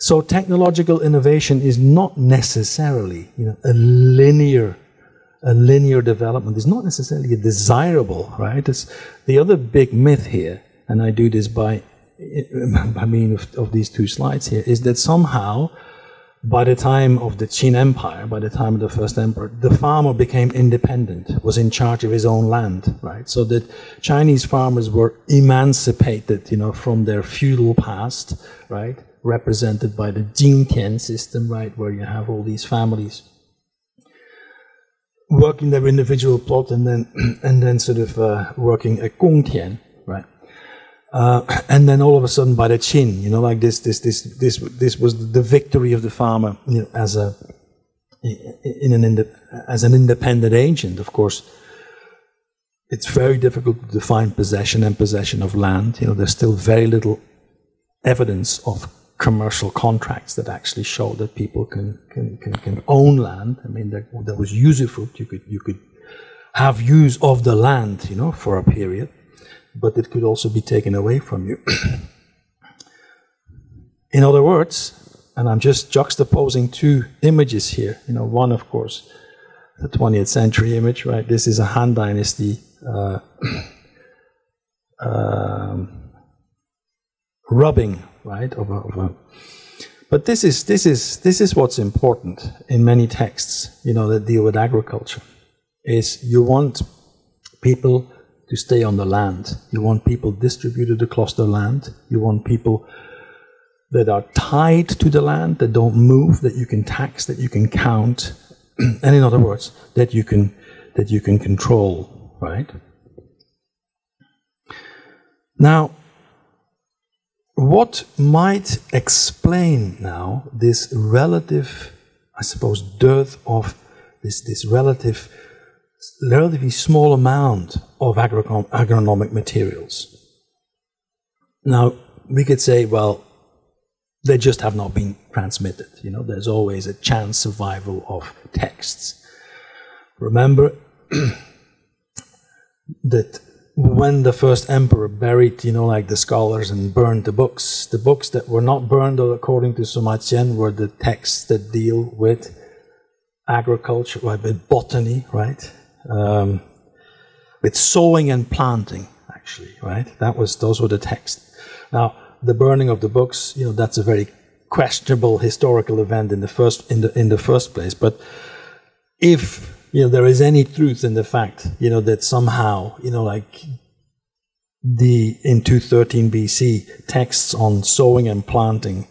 So technological innovation is not necessarily, you know, a linear a linear development is not necessarily desirable, right? It's the other big myth here, and I do this by means of these two slides here, is that somehow, by the time of the Qin Empire, by the time of the first emperor, the farmer became independent, was in charge of his own land, right? So that Chinese farmers were emancipated, from their feudal past, right? Represented by the Jingtian system, right? Where you have all these families working their individual plot and then sort of working a Gongtian, right? And then all of a sudden, by the Qin, like this was the victory of the farmer, as an independent agent. Of course, it's very difficult to define possession and possession of land. There's still very little evidence of commercial contracts that actually show that people can own land. I mean, there was usufruct. You could have use of the land, for a period. But it could also be taken away from you. In other words, and I'm just juxtaposing two images here. One, of course, the 20th century image, right? This is a Han Dynasty rubbing, right? But this is what's important in many texts, that deal with agriculture. Is you want people to stay on the land. You want people distributed across the land. You want people that are tied to the land, that don't move, that you can tax, that you can count, and in other words, that you can control, right? Now, what might explain now this relative, I suppose, dearth of this relatively small amount of agronomic materials? Now, we could say, well, they just have not been transmitted. There's always a chance survival of texts. Remember that when the first emperor buried, like the scholars and burned the books that were not burned according to Sima Qian were the texts that deal with agriculture, right, with botany, right? With sowing and planting, actually, right? Those were the texts. Now, the burning of the books, that's a very questionable historical event in the first place. But if there is any truth in the fact, that somehow, like in 213 BC, texts on sowing and planting,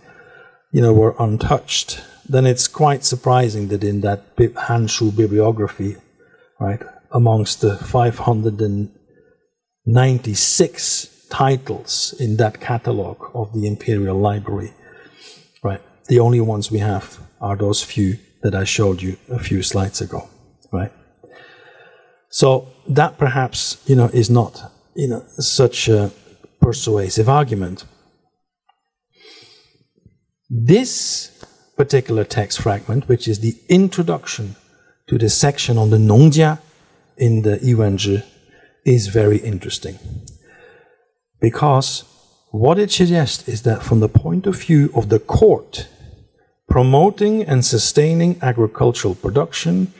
were untouched, then it's quite surprising that in that Hanshu bibliography, right, amongst the 596 titles in that catalogue of the Imperial Library, right, the only ones we have are those few that I showed you a few slides ago, right? So that perhaps, is not, such a persuasive argument. This particular text fragment, which is the introduction to the section on the Nongjia in the Yuanzhi, is very interesting. Because what it suggests is that from the point of view of the court, promoting and sustaining agricultural production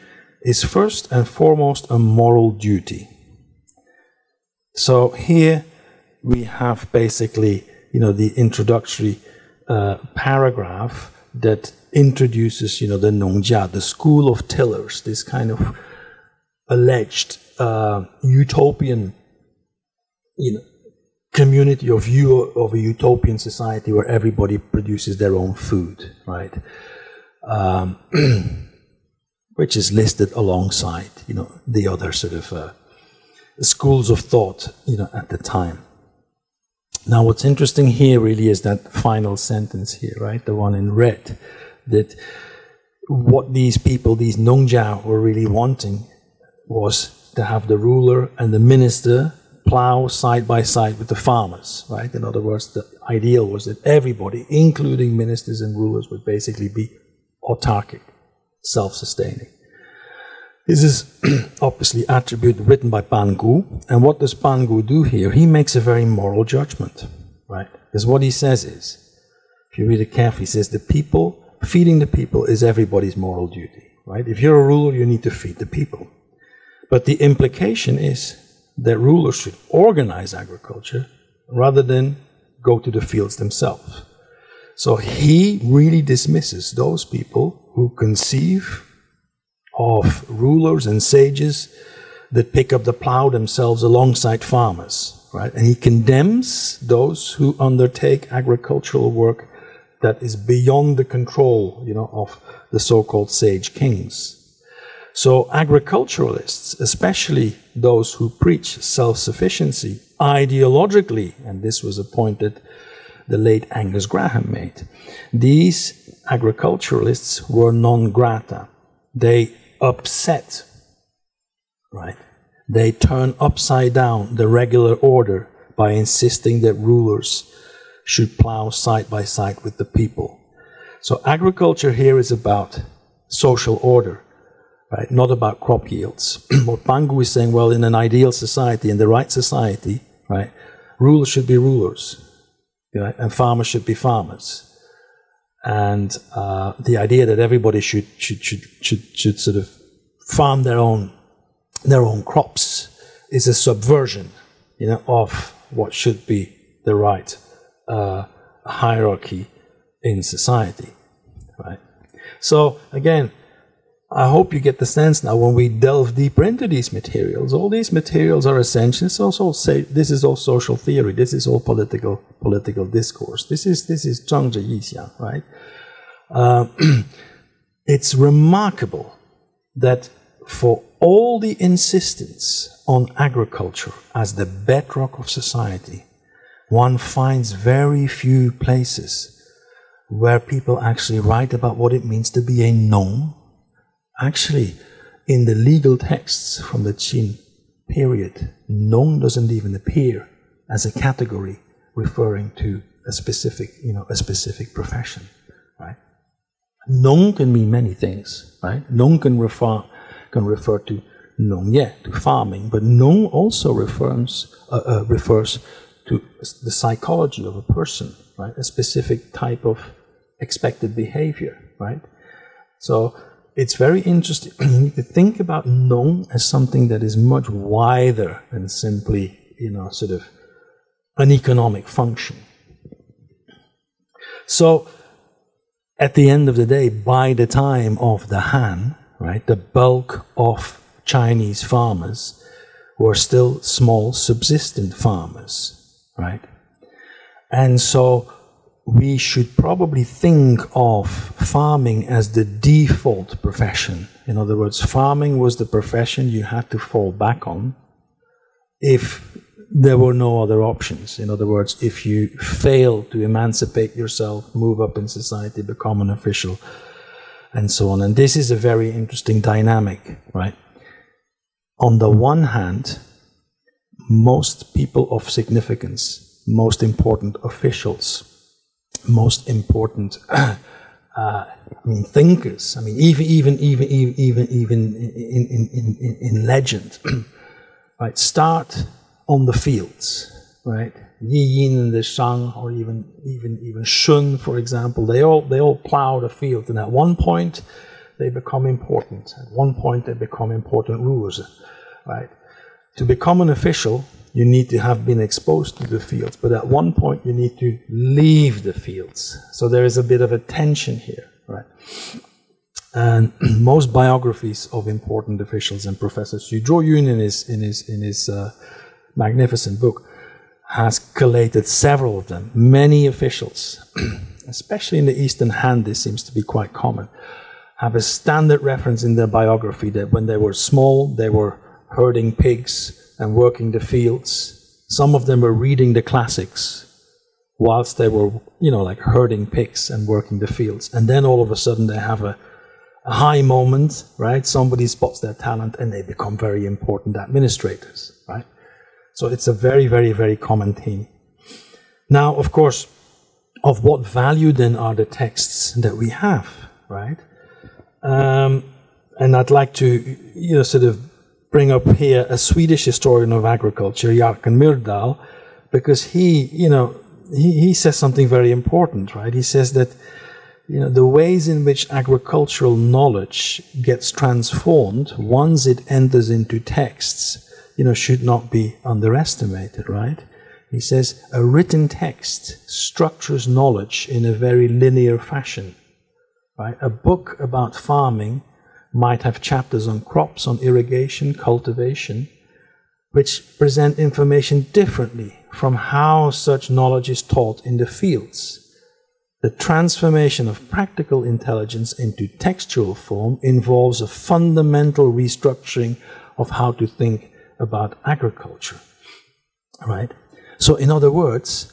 is first and foremost a moral duty. So here we have basically, the introductory paragraph that introduces, the Nongjia, the school of tillers, this kind of alleged utopian, community or view of a utopian society where everybody produces their own food, right? Which is listed alongside, the other sort of schools of thought, at the time. Now, what's interesting here really is that final sentence here, right? The one in red, that what these people, these Nongjia, were really wanting was to have the ruler and the minister plow side by side with the farmers, right? In other words, the ideal was that everybody, including ministers and rulers, would basically be autarkic, self-sustaining. This is obviously attribute written by Ban Gu. And what does Ban Gu do here? He makes a very moral judgment, right? Because what he says is, if you read it carefully, he says the people, feeding the people is everybody's moral duty, right? If you're a ruler, you need to feed the people. But the implication is that rulers should organize agriculture rather than go to the fields themselves. So he really dismisses those people who conceive of rulers and sages that pick up the plow themselves alongside farmers, right? And he condemns those who undertake agricultural work that is beyond the control, of the so-called sage kings. So agriculturalists, especially those who preach self-sufficiency, ideologically, and this was a point that the late Angus Graham made, these agriculturalists were non grata. They upset, right? They turn upside down the regular order by insisting that rulers should plow side by side with the people. So agriculture here is about social order, right? Not about crop yields. What Pangu is saying, well, in an ideal society, in the right society, right, rulers should be rulers, right? And farmers should be farmers. And the idea that everybody should sort of farm their own crops is a subversion, of what should be the right hierarchy in society, right? So again, I hope you get the sense now when we delve deeper into these materials. All these materials are essential. This is all social theory. This is all political discourse. This is Zhang Zhi Yixiang, right? It's remarkable that for all the insistence on agriculture as the bedrock of society, one finds very few places where people actually write about what it means to be a nong. Actually, in the legal texts from the Qin period, nong doesn't even appear as a category referring to a specific profession, right? Nong can mean many things, right? Nong can refer to nongye, to farming, but nong also refers to the psychology of a person, right? A specific type of expected behavior, right? So it's very interesting. You need to think about nong as something that is much wider than simply, sort of an economic function. So at the end of the day, by the time of the Han, right, the bulk of Chinese farmers were still small subsistent farmers, right? And so we should probably think of farming as the default profession. In other words, farming was the profession you had to fall back on if there were no other options. In other words, if you fail to emancipate yourself, move up in society, become an official, and so on. And this is a very interesting dynamic, right? On the one hand, most people of significance, most important officials, most important, thinkers. Even in legend, right? Start on the fields, right? Yi Yin and the Shang, or even Shun, for example. They all plow the field, and at one point they become important. At one point they become important rulers, right? To become an official, you need to have been exposed to the fields, but at one point you need to leave the fields. So there is a bit of a tension here, right? And most biographies of important officials and professors, Xu Zhuoyun in his magnificent book has collated several of them. Many officials, especially in the Eastern Han, this seems to be quite common, have a standard reference in their biography that when they were small, they were herding pigs and working the fields. Some of them were reading the classics whilst they were, like herding pigs and working the fields. And then all of a sudden they have a high moment, right? Somebody spots their talent and they become very important administrators, right? So it's a very, very, very common theme. Now, of course, of what value then are the texts that we have, right? And I'd like to, sort of bring up here a Swedish historian of agriculture, Jarken Myrdal, because he says something very important, right? He says that, the ways in which agricultural knowledge gets transformed once it enters into texts, should not be underestimated, right? He says, a written text structures knowledge in a very linear fashion, right? A book about farming might have chapters on crops, on irrigation, cultivation, which present information differently from how such knowledge is taught in the fields. The transformation of practical intelligence into textual form involves a fundamental restructuring of how to think about agriculture, right? So in other words,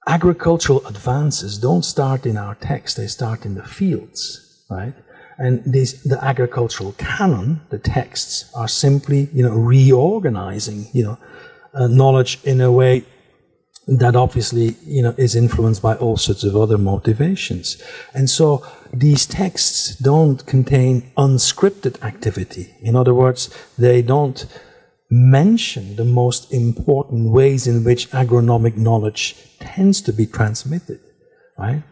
agricultural advances don't start in our text, they start in the fields, right? And the agricultural canon, the texts, are simply, reorganizing, knowledge in a way that obviously, is influenced by all sorts of other motivations. And so these texts don't contain unscripted activity. In other words, they don't mention the most important ways in which agronomic knowledge tends to be transmitted, right?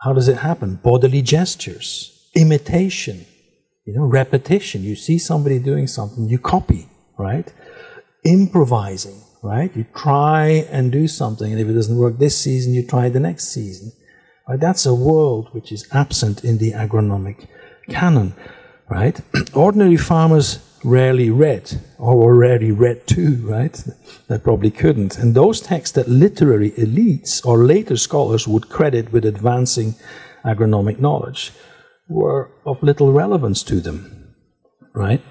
How does it happen? Bodily gestures, imitation, repetition. You see somebody doing something, you copy, right? Improvising, right? You try and do something, and if it doesn't work this season, you try the next season. Right? That's a world which is absent in the agronomic canon, right? Ordinary farmers rarely read, or were rarely read to, right? They probably couldn't. And those texts that literary elites or later scholars would credit with advancing agronomic knowledge were of little relevance to them, right?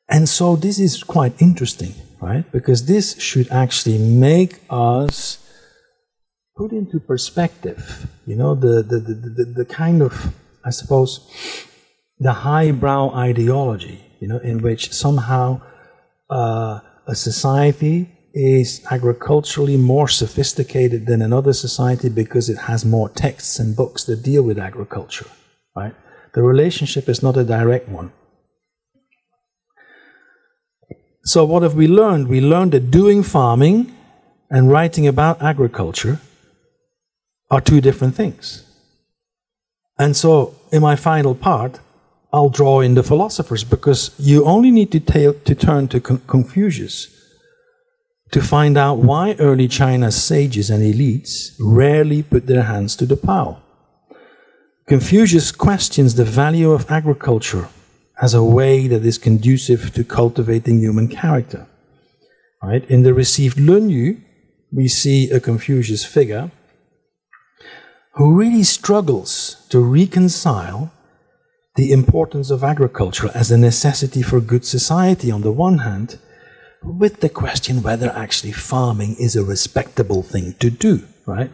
And so this is quite interesting, right? Because this should actually make us put into perspective, the kind of, I suppose, the highbrow ideology, in which somehow a society is agriculturally more sophisticated than another society because it has more texts and books that deal with agriculture, right? The relationship is not a direct one. So what have we learned? We learned that doing farming and writing about agriculture are two different things. And so in my final part, I'll draw in the philosophers, because you only need to turn to Confucius to find out why early China's sages and elites rarely put their hands to the plow. Confucius questions the value of agriculture as a way that is conducive to cultivating human character. Right? In the received Lunyu, we see a Confucius figure who really struggles to reconcile the importance of agriculture as a necessity for good society on the one hand, with the question whether actually farming is a respectable thing to do, right?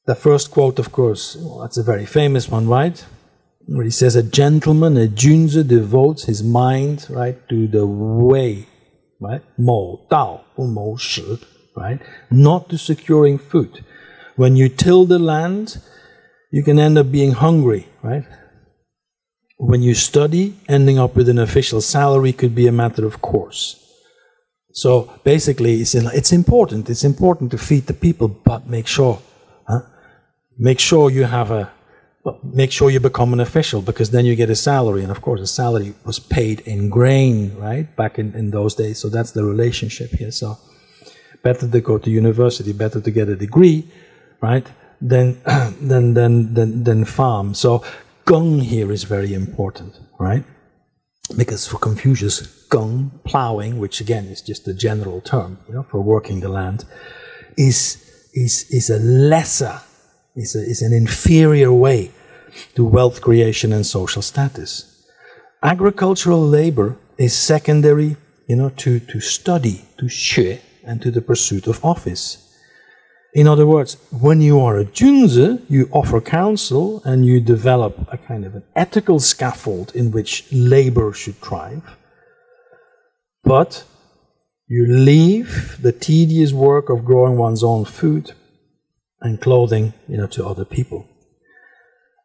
The first quote, of course, that's a very famous one, right? Where he says, a gentleman, a junzi, devotes his mind, right, to the way, right? Mo dao, mo shi, right? Not to securing food. When you till the land, you can end up being hungry, right? When you study, ending up with an official salary could be a matter of course. So basically, it's important to feed the people, but make sure you have make sure you become an official, because then you get a salary, and of course a salary was paid in grain, right, back in those days. So that's the relationship here. So better to go to university, better to get a degree, right, than farm. So geng here is very important, right? Because for Confucius, geng, plowing, which again is just a general term, for working the land, is an inferior way to wealth creation and social status. Agricultural labor is secondary, to study, to 学, and to the pursuit of office. In other words, when you are a junzi, you offer counsel and you develop a kind of an ethical scaffold in which labor should thrive. But you leave the tedious work of growing one's own food and clothing, to other people.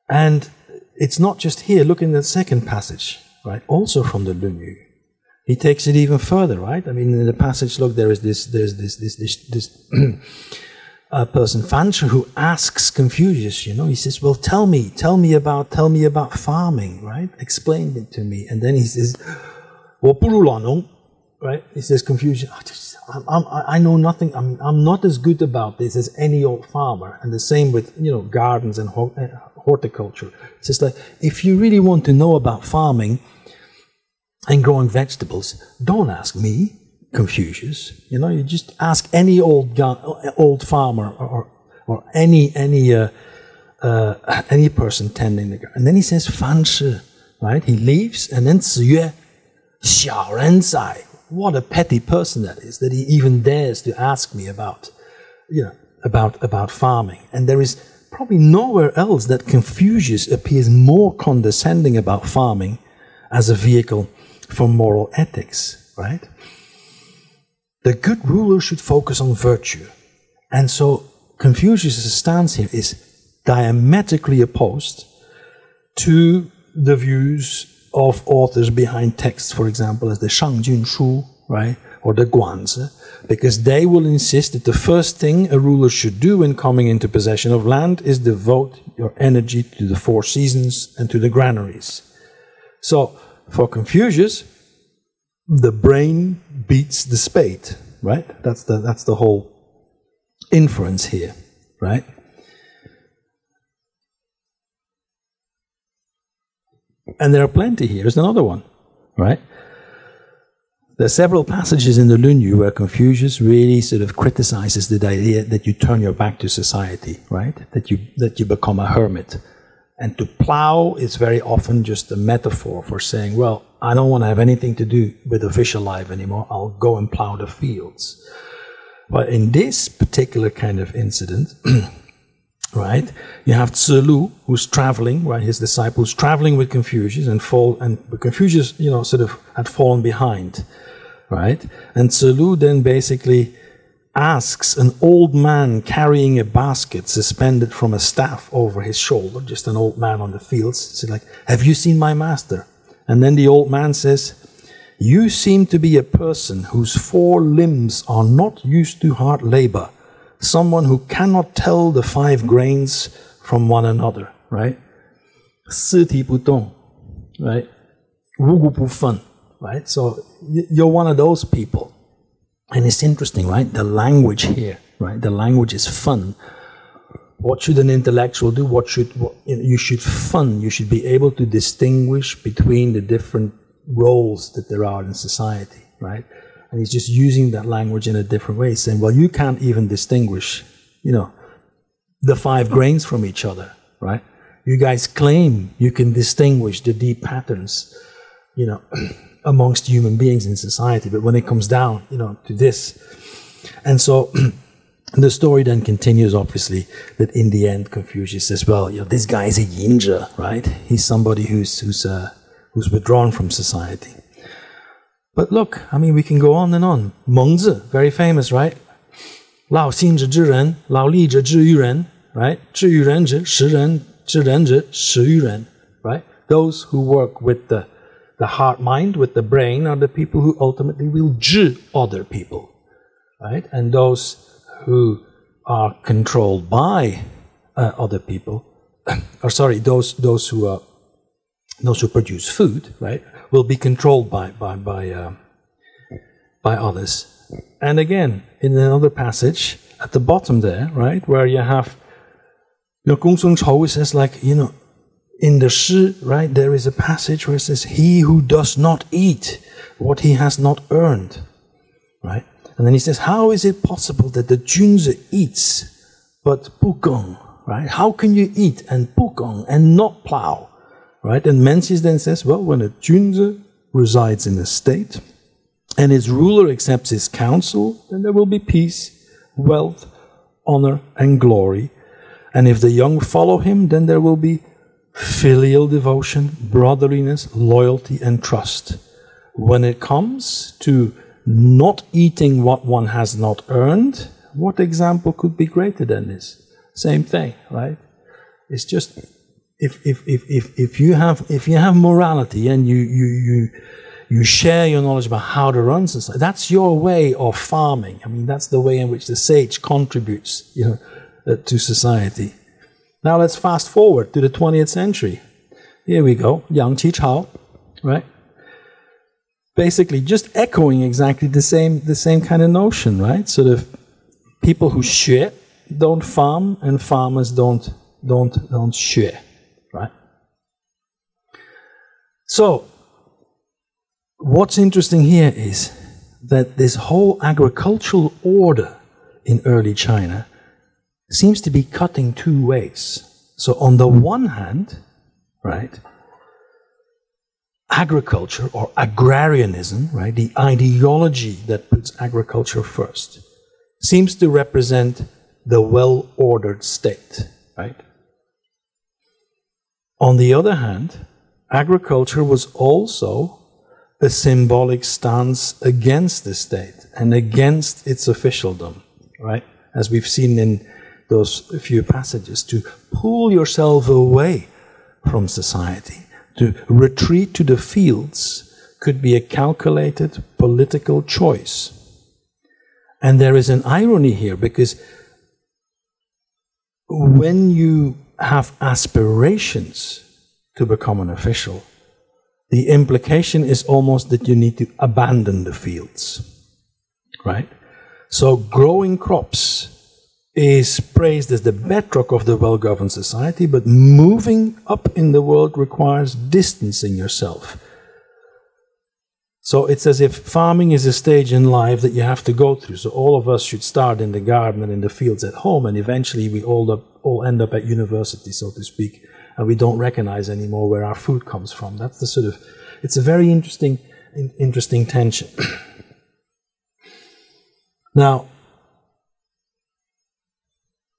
And it's not just here. Look in the second passage, right? Also from the Lunyu. He takes it even further, right? I mean, in the passage, look, there's this person, Fan Shi, who asks Confucius, he says, well, tell me about farming, right? Explain it to me. And then he says, 我不如老农, right? He says, Confucius, I know nothing. I'm not as good about this as any old farmer. And the same with, gardens and horticulture. It's just like, if you really want to know about farming and growing vegetables, don't ask me, Confucius. You just ask any old farmer or any person tending the garden. And then he says, Fan Shi, right? He leaves, and then 子曰, 小人哉. What a petty person that is, that he even dares to ask me about farming. And there is probably nowhere else that Confucius appears more condescending about farming as a vehicle for moral ethics, right? The good ruler should focus on virtue. And so Confucius' stance here is diametrically opposed to the views of authors behind texts, for example, as the Shangjun Shu, right, or the Guanzi, because they will insist that the first thing a ruler should do when coming into possession of land is devote your energy to the 4 seasons and to the granaries. So, for Confucius, the brain beats the spade, right? That's the whole inference here, right? And there are plenty here. There's another one, right? There are several passages in the Lunyu where Confucius really sort of criticizes the idea that you turn your back to society, right? That you become a hermit. And to plow is very often just a metaphor for saying, well, I don't want to have anything to do with official life anymore. I'll go and plow the fields. But in this particular kind of incident, right, you have Zilu, who's traveling, right, his disciples traveling with Confucius, and Confucius, sort of had fallen behind, right? And Zilu then basically asks an old man carrying a basket suspended from a staff over his shoulder, just an old man on the fields, says like, have you seen my master? And then the old man says, you seem to be a person whose 4 limbs are not used to hard labor, someone who cannot tell the 5 grains from one another, right? 四体不动, right? 五谷不分, right? So you're one of those people. And it's interesting, right? The language here, right? The language is fun. What should an intellectual do? You should fun. You should be able to distinguish between the different roles that there are in society, right? And he's just using that language in a different way, saying, well, you can't even distinguish, the 5 grains from each other, right? You guys claim you can distinguish the deep patterns, amongst human beings in society, but when it comes down, to this. And so the story then continues, obviously, that in the end Confucius says, well, this guy is a yinzhe, right? He's somebody who's withdrawn from society. But look, we can go on and on. Mengzi, very famous, right? 老信之人, 老力者智于人, right? 智于人者识人, 知人者识于人, right? Those who work with the heart mind, with the brain, are the people who ultimately will zhi other people, right? And those who are controlled by other people, those who produce food, right, will be controlled by others. And again, in another passage at the bottom there, right, where you have, Gong Sun Chou says, like, in the Shi, right, there is a passage where it says, he who does not eat what he has not earned, right? And then he says, how is it possible that the Junzi eats but Pugong, right? How can you eat and Pugong and not plow, right? And Mencius then says, well, when a Junzi resides in a state and its ruler accepts his counsel, then there will be peace, wealth, honor, and glory. And if the young follow him, then there will be filial devotion, brotherliness, loyalty, and trust. When it comes to not eating what one has not earned, what example could be greater than this? Same thing, right? It's just if you have morality and You share your knowledge about how to run society. That's your way of farming. I mean, that's the way in which the sage contributes, to society. Now let's fast forward to the 20th century. Here we go, Yang Qichao, right? Basically, just echoing exactly the same kind of notion, right? Sort of people who share don't farm, and farmers don't share, right? So, what's interesting here is that this whole agricultural order in early China seems to be cutting two ways. So on the one hand, right, agriculture or agrarianism, right, the ideology that puts agriculture first, seems to represent the well-ordered state, right? On the other hand, agriculture was also a symbolic stance against the state and against its officialdom, right? As we've seen in those few passages, to pull yourself away from society, to retreat to the fields, could be a calculated political choice. And there is an irony here, because when you have aspirations to become an official, the implication is almost that you need to abandon the fields, right? So growing crops is praised as the bedrock of the well-governed society, but moving up in the world requires distancing yourself. So it's as if farming is a stage in life that you have to go through. So all of us should start in the garden and in the fields at home, and eventually we all end up at university, so to speak, and we don't recognize anymore where our food comes from. That's the sort of, it's a very interesting tension. Now,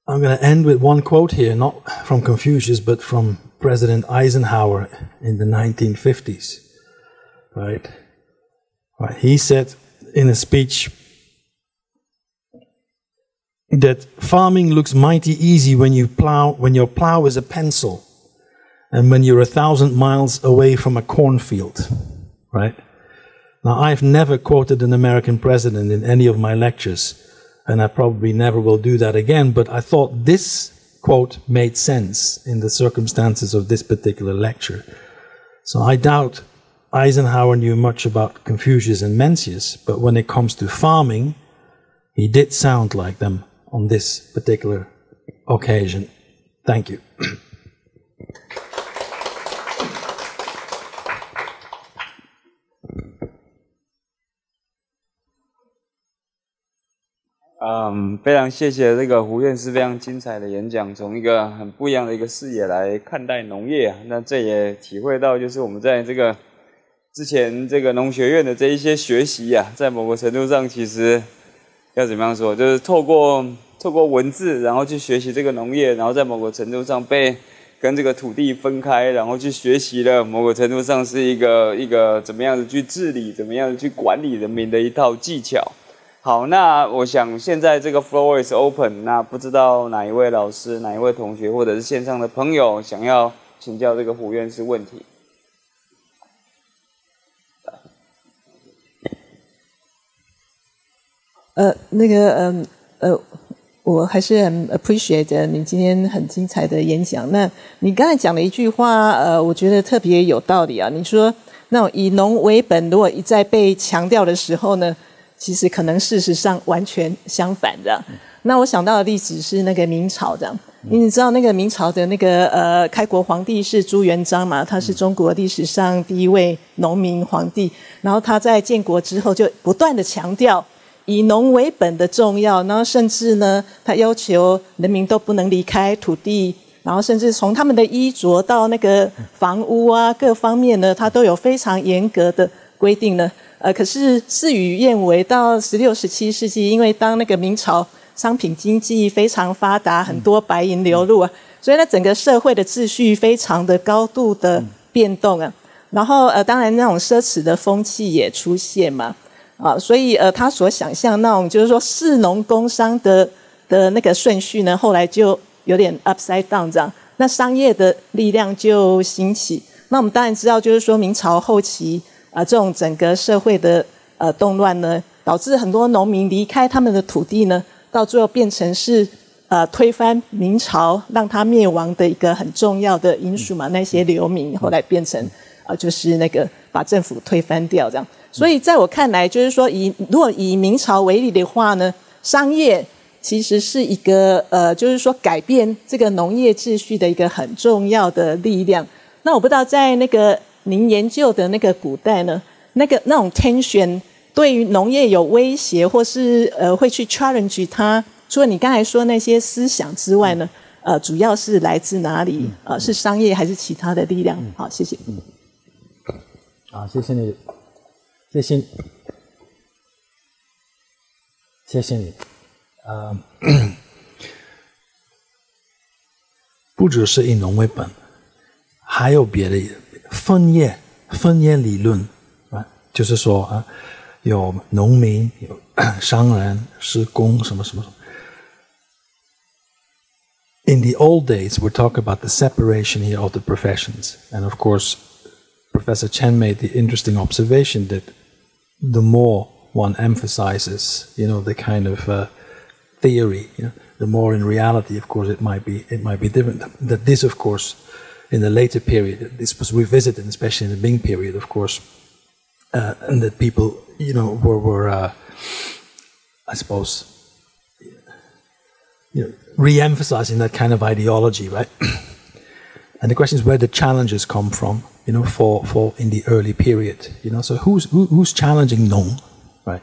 I'm going to end with one quote here, not from Confucius, but from President Eisenhower in the 1950s, right? He said in a speech that farming looks mighty easy when your plow is a pencil and when you're 1,000 miles away from a cornfield, right? Now, I've never quoted an American president in any of my lectures, and I probably never will do that again, but I thought this quote made sense in the circumstances of this particular lecture. So I doubt Eisenhower knew much about Confucius and Mencius, but when it comes to farming, he did sound like them on this particular occasion. Thank you.非常谢谢这个胡院士非常精彩的演讲，从一个很不一样的一个视野来看待农业啊。那这也体会到，就是我们在这个之前这个农学院的这一些学习啊，在某个程度上其实要怎么样说，就是透过文字，然后去学习这个农业，然后在某个程度上被跟这个土地分开，然后去学习了某个程度上是一个怎么样的去治理，怎么样的去管理人民的一套技巧。好，那我想现在这个 floor is open， 那不知道哪一位老师、哪一位同学，或者是线上的朋友想要请教这个胡院士问题。我还是很 appreciate 你今天很精彩的演讲。那你刚才讲了一句话，我觉得特别有道理啊。你说那种以农为本，如果一再被强调的时候呢，其实可能事实上完全相反的。那我想到的例子是那个明朝的，你知道那个明朝的那个开国皇帝是朱元璋嘛？他是中国历史上第一位农民皇帝，然后他在建国之后就不断的强调以农为本的重要，然后甚至呢，他要求人民都不能离开土地，然后甚至从他们的衣着到那个房屋啊各方面呢，他都有非常严格的规定呢。可是事与愿违，到16、17世纪，因为当那个明朝商品经济非常发达，很多白银流入啊，所以呢整个社会的秩序非常的高度的变动啊。然后当然那种奢侈的风气也出现嘛。所以他所想象那种就是说士农工商的那个顺序呢，后来就有点 upside down 这样，那商业的力量就兴起。那我们当然知道，就是说明朝后期这种整个社会的动乱呢，导致很多农民离开他们的土地呢，到最后变成是推翻明朝让它灭亡的一个很重要的因素嘛。那些流民后来变成就是那个把政府推翻掉这样。所以在我看来，就是说如果以明朝为例的话呢，商业其实是一个就是说改变这个农业秩序的一个很重要的力量。那我不知道在那个您研究的那个古代呢，那种 tension 对于农业有威胁，或是会去 challenge 它，除了你刚才说那些思想之外呢，主要是来自哪里？是商业还是其他的力量？好，谢谢。好，谢谢你，谢谢你。不只是以农为本，还有别的分业理论啊，就是说有农民，有商人，施工什么什么。In the old days, we're talking about the separation here of the professions, and of course, Professor Chen made the interesting observation that the more one emphasizes, the kind of theory, the more in reality, of course, it might be different. That this, of course, in the later period, this was revisited, especially in the Ming period, of course, and that people, were I suppose, re-emphasizing that kind of ideology, right? And the question is where the challenges come from, for in the early period, So who's challenging Nong, right?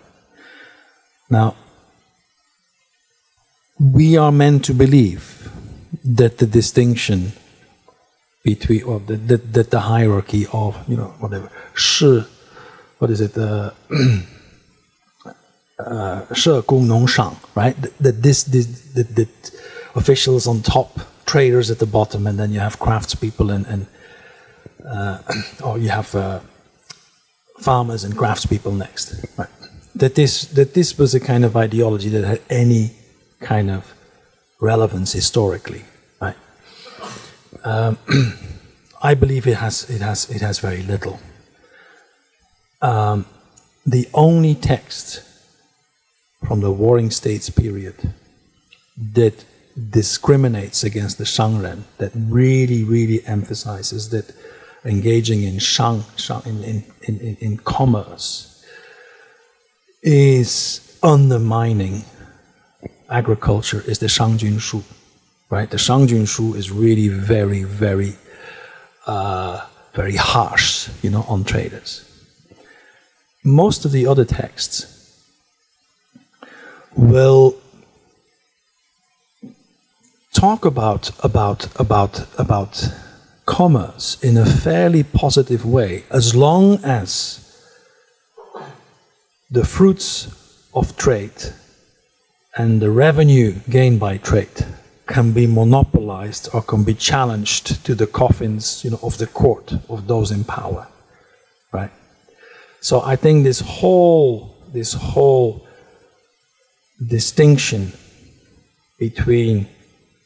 Now, we are meant to believe that the distinction between, or that the hierarchy of, whatever, what is it, 社工农商, right? That officials on top, traders at the bottom, and then you have craftspeople or you have farmers and craftspeople next, right? That this was a kind of ideology that had any kind of relevance historically, right? I believe it has very little. The only text from the Warring States period that discriminates against the Shangren, that really emphasizes that engaging in in commerce is undermining agriculture, is the Shangjun Shu, right? The Shangjun Shu is really very harsh, on traders. Most of the other texts will talk about commerce in a fairly positive way, as long as the fruits of trade and the revenue gained by trade can be monopolized or can be challenged to the coffins, of the court of those in power, right? So I think this whole distinction between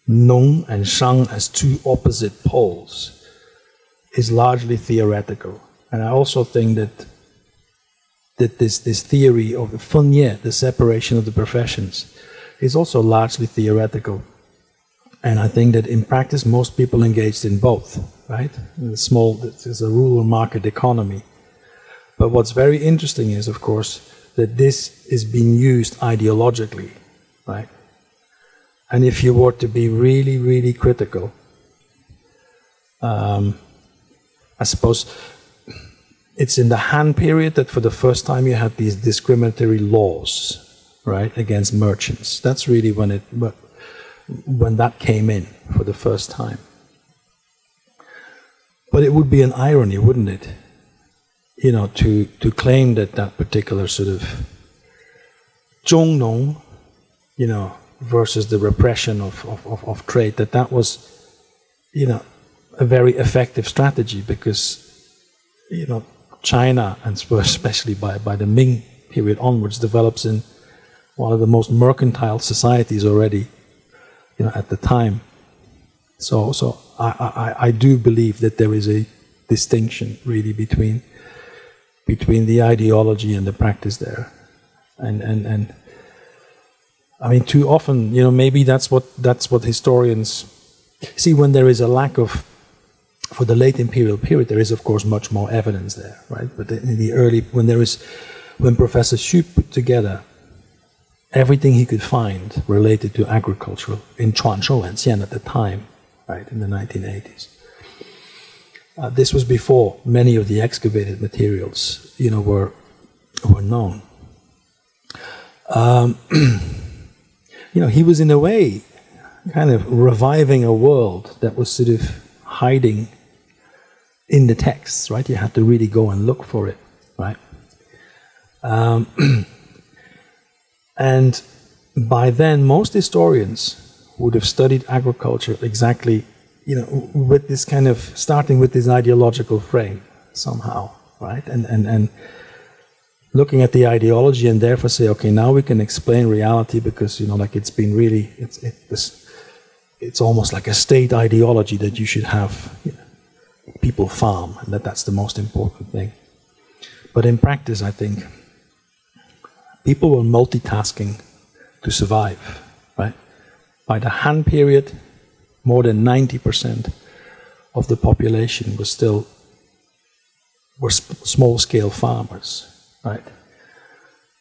Nong and Shang as two opposite poles is largely theoretical, and I also think that this theory of the Fenye, the separation of the professions, is also largely theoretical. And I think that in practice, most people engaged in both, right? There's a rural market economy. But what's very interesting is, of course, that this is being used ideologically, right? And if you were to be really critical, I suppose it's in the Han period that for the first time you had these discriminatory laws, right, against merchants. That's really when that came in for the first time. But it would be an irony, wouldn't it? To claim that particular sort of Zhongnong, versus the repression of trade, that was, a very effective strategy, because, China, and especially by the Ming period onwards, develops in one of the most mercantile societies already, at the time. So I do believe that there is a distinction really between between the ideology and the practice there. And I mean, too often, maybe that's what historians see when there is a lack of, for the late imperial period, there is of course much more evidence there, right? But in the early, when Professor Xu put together everything he could find related to agriculture in Chuanzhou and Xi'an at the time, right, in the 1980s. This was before many of the excavated materials, were known. He was in a way kind of reviving a world that was sort of hiding in the texts, right? You had to really go and look for it, right? And by then, most historians would have studied agriculture exactly, with this kind of, starting with this ideological frame somehow, right? And looking at the ideology and therefore say, okay, now we can explain reality because, like it's been really, it's almost like a state ideology that you should have people farm and that's the most important thing. But in practice, I think, people were multitasking to survive, right? By the Han period, more than 90% of the population were small-scale farmers, right?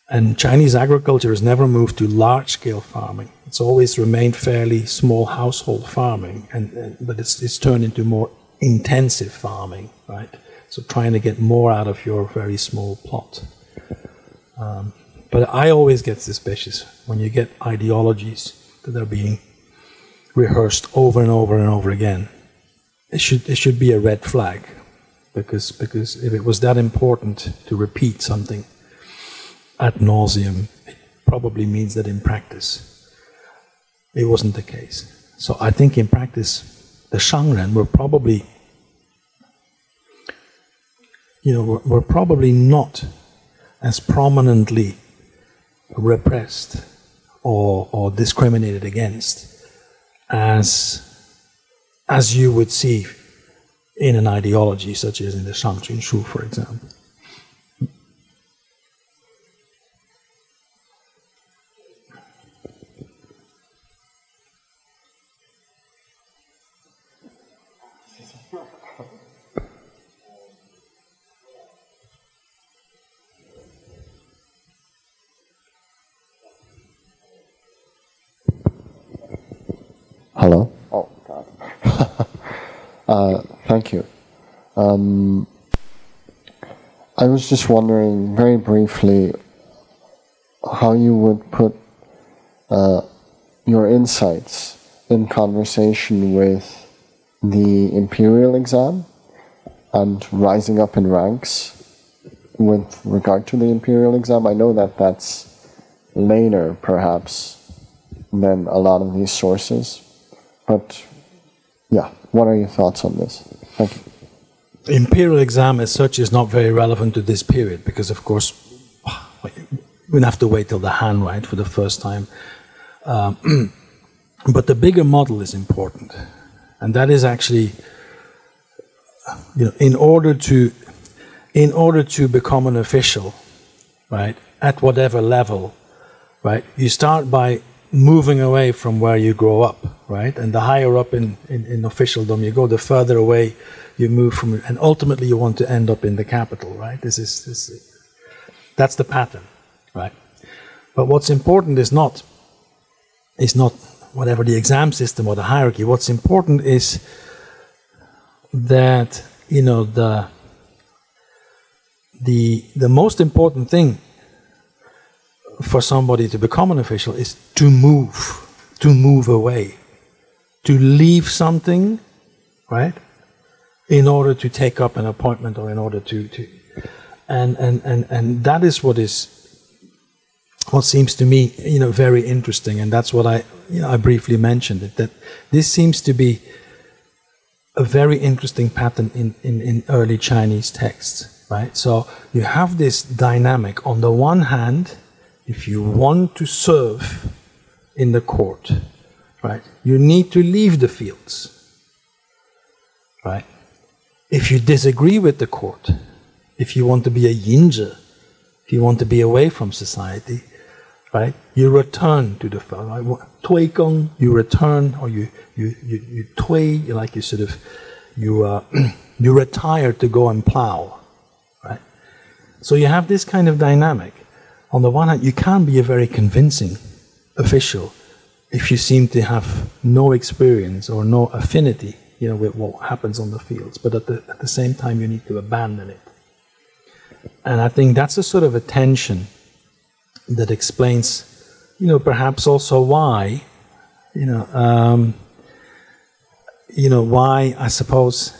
And Chinese agriculture has never moved to large-scale farming. It's always remained fairly small household farming, but it's turned into more intensive farming, right? So trying to get more out of your very small plot. But I always get suspicious when you get ideologies that are being rehearsed over and over and over again. It should be a red flag, because if it was that important to repeat something ad nauseum, it probably means that in practice it wasn't the case. So I think in practice the Shangren were probably, were probably not as prominently repressed or discriminated against as you would see in an ideology such as in the Shangqun Shu, for example. Hello? Oh, God. Thank you. I was just wondering very briefly how you would put your insights in conversation with the imperial exam and rising up in ranks with regard to the imperial exam. I know that that's later, perhaps, than a lot of these sources. But, yeah, what are your thoughts on this? Thank you. Imperial exam as such is not very relevant to this period because, of course, we'd have to wait till the Han, right, for the first time. But the bigger model is important. And that is actually, in order to become an official, right, at whatever level, right, you start by moving away from where you grow up, right? And the higher up in officialdom you go, the further away you move from, and ultimately you want to end up in the capital, right? That's the pattern, right? But what's important is not whatever the exam system or the hierarchy. What's important is that, the most important thing for somebody to become an official is to move away, to leave something, right, in order to take up an appointment or in order to and that is what seems to me, very interesting, and that's what I briefly mentioned it, that this seems to be a very interesting pattern in early Chinese texts, right? So you have this dynamic. On the one hand, if you want to serve in the court, right, you need to leave the fields, right? If you disagree with the court, If you want to be a yinzhi, if you want to be away from society, right, you return to the field. Right? 推耕, you return, or you 推, like you sort of, you retire to go and plow, right? So you have this kind of dynamic. On the one hand, you can't be a very convincing official if you seem to have no experience or no affinity, with what happens on the fields. But at the same time, you need to abandon it. And I think that's a sort of a tension that explains, perhaps also why, why I suppose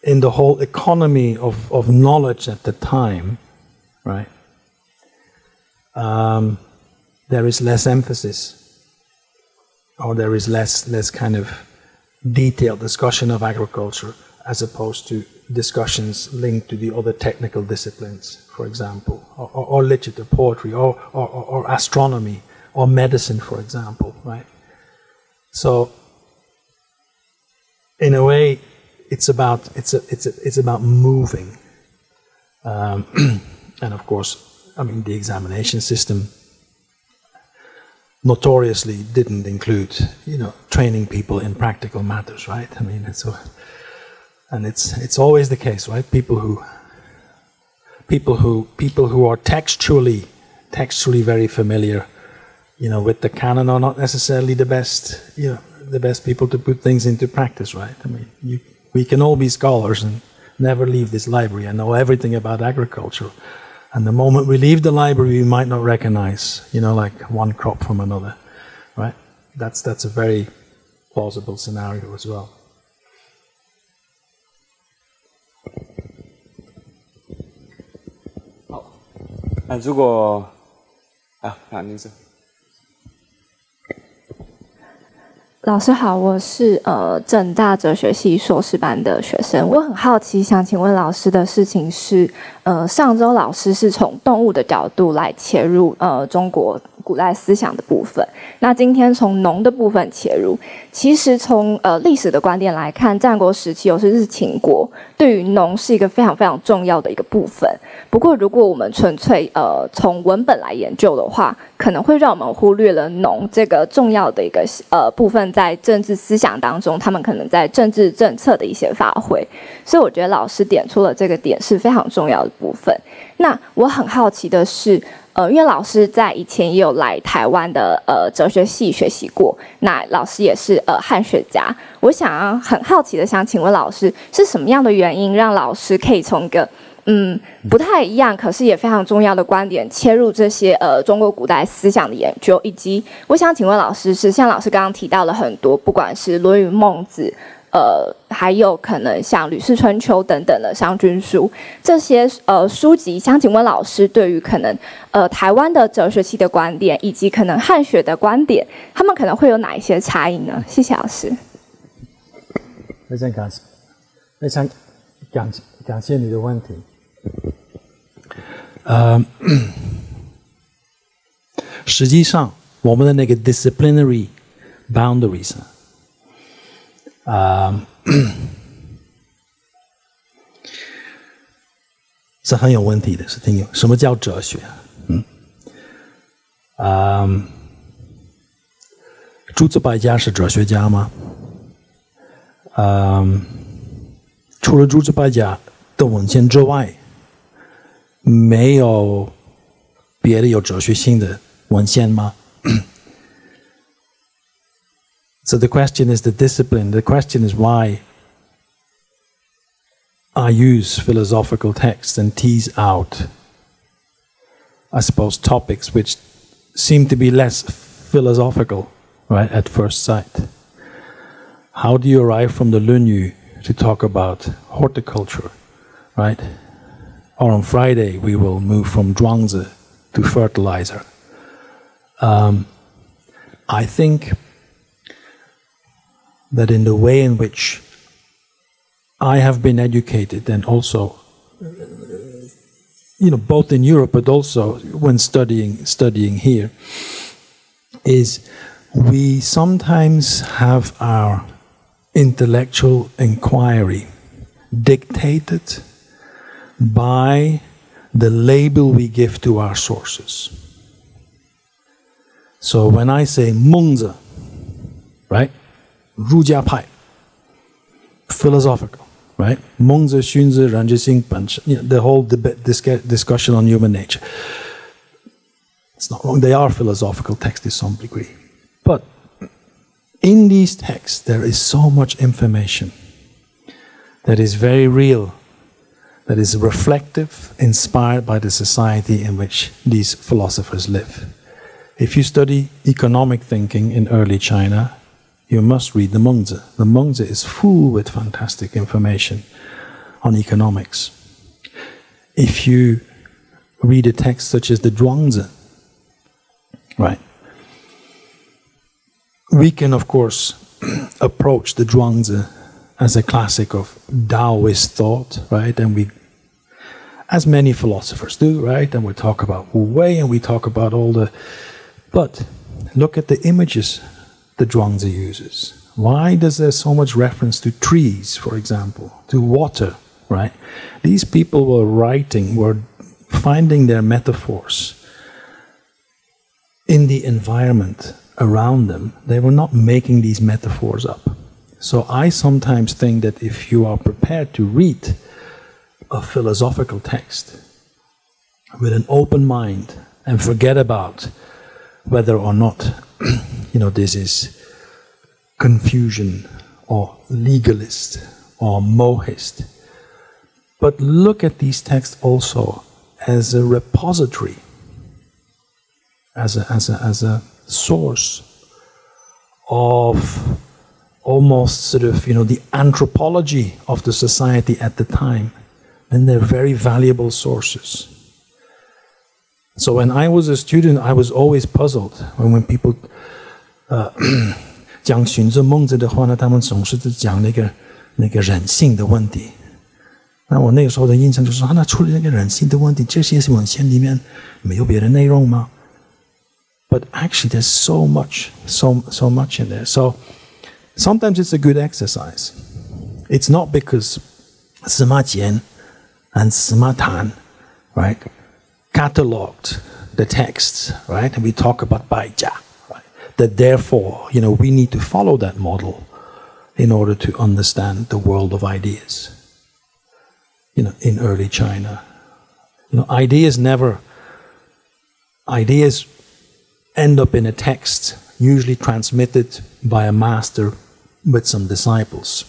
in the whole economy of knowledge at the time, right, there is less emphasis, or there is less kind of detailed discussion of agriculture as opposed to discussions linked to the other technical disciplines, for example, or literature, poetry, or astronomy, or medicine, for example, right? So, in a way, it's about moving, and of course, I mean, the examination system notoriously didn't include, training people in practical matters, right? I mean, it's always the case, right? People who are textually very familiar, with the canon are not necessarily the best people to put things into practice, right? I mean, we can all be scholars and never leave this library and know everything about agriculture. And the moment we leave the library, we might not recognize, like one crop from another, right? That's a very plausible scenario as well. Oh, 如果您说。老师好，我是政大哲学系硕士班的学生。我很好奇，想请问老师的事情是，上周老师是从动物的角度来切入中国古代思想的部分，那今天从农的部分切入。其实从历史的观点来看，战国时期又是日秦国，对于农是一个非常非常重要的一个部分。不过，如果我们纯粹从文本来研究的话，可能会让我们忽略了农这个重要的一个部分，在政治思想当中，他们可能在政治政策的一些发挥。所以我觉得老师点出了这个点是非常重要的部分。那我很好奇的是，因为老师在以前也有来台湾的哲学系学习过，那老师也是汉学家。我很好奇的想请问老师，是什么样的原因让老师可以从一个不太一样，可是也非常重要的观点切入这些中国古代思想的研究，以及我想请问老师是像老师刚刚提到了很多，不管是《论语》《孟子》。还有可能像《吕氏春秋》等等的商君书这些书籍，想请问老师对于可能台湾的哲学系的观点，以及可能汉学的观点，他们可能会有哪一些差异呢？谢谢老师。非常感谢你的问题。实际上我们的那个 disciplinary boundaries 是很有问题的，是挺有。什么叫哲学？诸子百家是哲学家吗？除了诸子百家的文献之外，没有别的有哲学性的文献吗？So the question is the discipline. The question is why I use philosophical texts and tease out, I suppose, topics which seem to be less philosophical, right, at first sight. How do you arrive from the 论语 to talk about horticulture, right? Or on Friday we will move from 庄子 to fertilizer. I think that in the way in which I have been educated, and also, both in Europe but also when studying here, is we sometimes have our intellectual inquiry dictated by the label we give to our sources. So when I say 孟子, right? 儒家派, philosophical, right? 孟子、荀子、人之性本身, the whole discussion on human nature. It's not wrong, they are philosophical texts to some degree. But in these texts, there is so much information that is very real, that is reflective, inspired by the society in which these philosophers live. If you study economic thinking in early China, you must read the Mengzi. The Mengzi is full with fantastic information on economics. If you read a text such as the Zhuangzi, right, we can, of course, approach the Zhuangzi as a classic of Taoist thought, right? And we, as many philosophers do, right? And we talk about Wu Wei and we talk about all the... But look at the images the Zhuangzi uses. Why does there so much reference to trees, for example, to water, right? These people were finding their metaphors in the environment around them. They were not making these metaphors up. So I sometimes think that if you are prepared to read a philosophical text with an open mind and forget about whether or not this is Confucian or legalist or Mohist, but look at these texts also as a repository, as a source of almost sort of the anthropology of the society at the time, then they're very valuable sources. So when I was a student, I was always puzzled when people 讲荀子、孟子的话呢，他们总是讲那个人性的问题。那我那个时候的印象就是说，那除了那个人性的问题，这些文献里面没有别的内容吗？ But actually, there's so much in there. So sometimes it's a good exercise. It's not because Sima Jian and Sima Tan, right, cataloged the texts, right, and we talk about Baijia, right, that therefore, we need to follow that model in order to understand the world of ideas. In early China, ideas end up in a text, usually transmitted by a master with some disciples.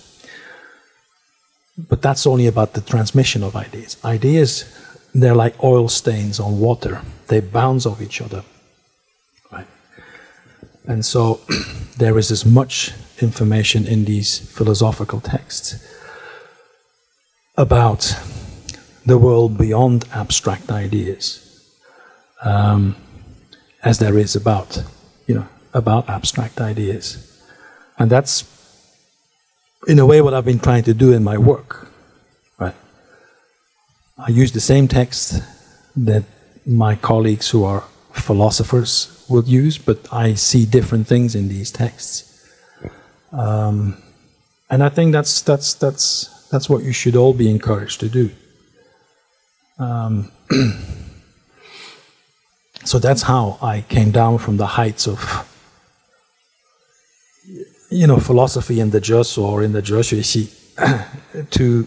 But that's only about the transmission of ideas. Ideas, they're like oil stains on water. They bounce off each other. Right? And so there is as much information in these philosophical texts about the world beyond abstract ideas. As there is about abstract ideas. And that's, in a way, what I've been trying to do in my work, right? I use the same text that my colleagues who are philosophers would use, but I see different things in these texts. And I think that's what you should all be encouraged to do. So that's how I came down from the heights of, philosophy in the Zhe or in the Zhe to,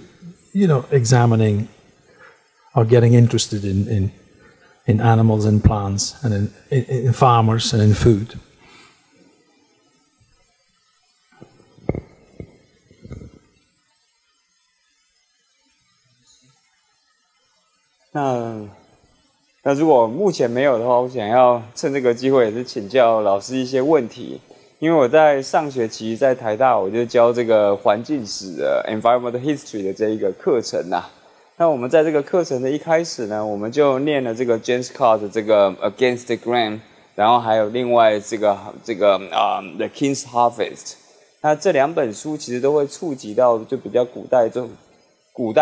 examining or getting interested in animals and plants and in farmers and in food. 那如果目前没有的话，我想要趁这个机会也是请教老师一些问题。因为我在上学期在台大，我就教这个环境史的 environmental history 的这一个课程呐。那我们在这个课程的一开始呢，我们就念了这个 James Scott 的这个 Against the Grain， 然后还有另外这个The King's Harvest。那这两本书其实都会触及到就比较古代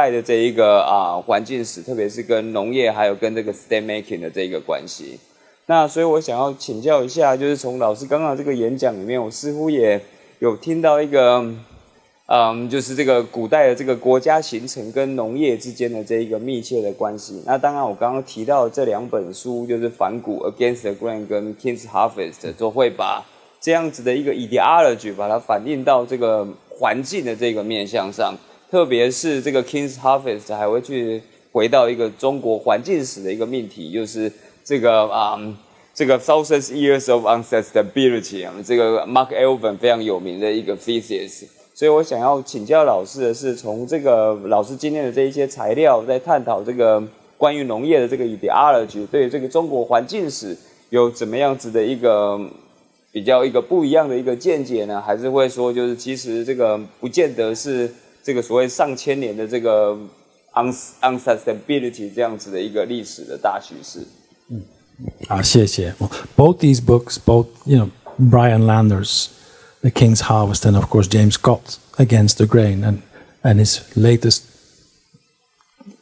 的这一个环境史，特别是跟农业还有跟这个 state making 的这一个关系。那所以我想要请教一下，就是从老师刚刚这个演讲里面，我似乎也有听到一个就是这个古代的这个国家形成跟农业之间的这一个密切的关系。那当然，我刚刚提到这2本书，就是反骨 Against the Grain 跟 King's Harvest， 都会把这样子的一个 ideology 把它反映到这个环境的这个面向上。特别是这个 King's Harvest 还会去回到一个中国环境史的一个命题，就是这个这个 Thousand Years of Unsustainability， 这个 Mark Alvin 非常有名的一个 thesis。所以我想要请教老师的是，从这个老师今天的这一些材料，在探讨这个关于农业的这个 ideology， 对这个中国环境史有怎么样子的一个比较一个不一样的一个见解呢？还是会说，就是其实这个不见得是这个所谓上千年的这个 unsustainability 这样子的一个历史的大趋势？谢谢。Both these books, both Brian Lander's The King's Harvest, and of course James Scott Against the Grain, and his latest,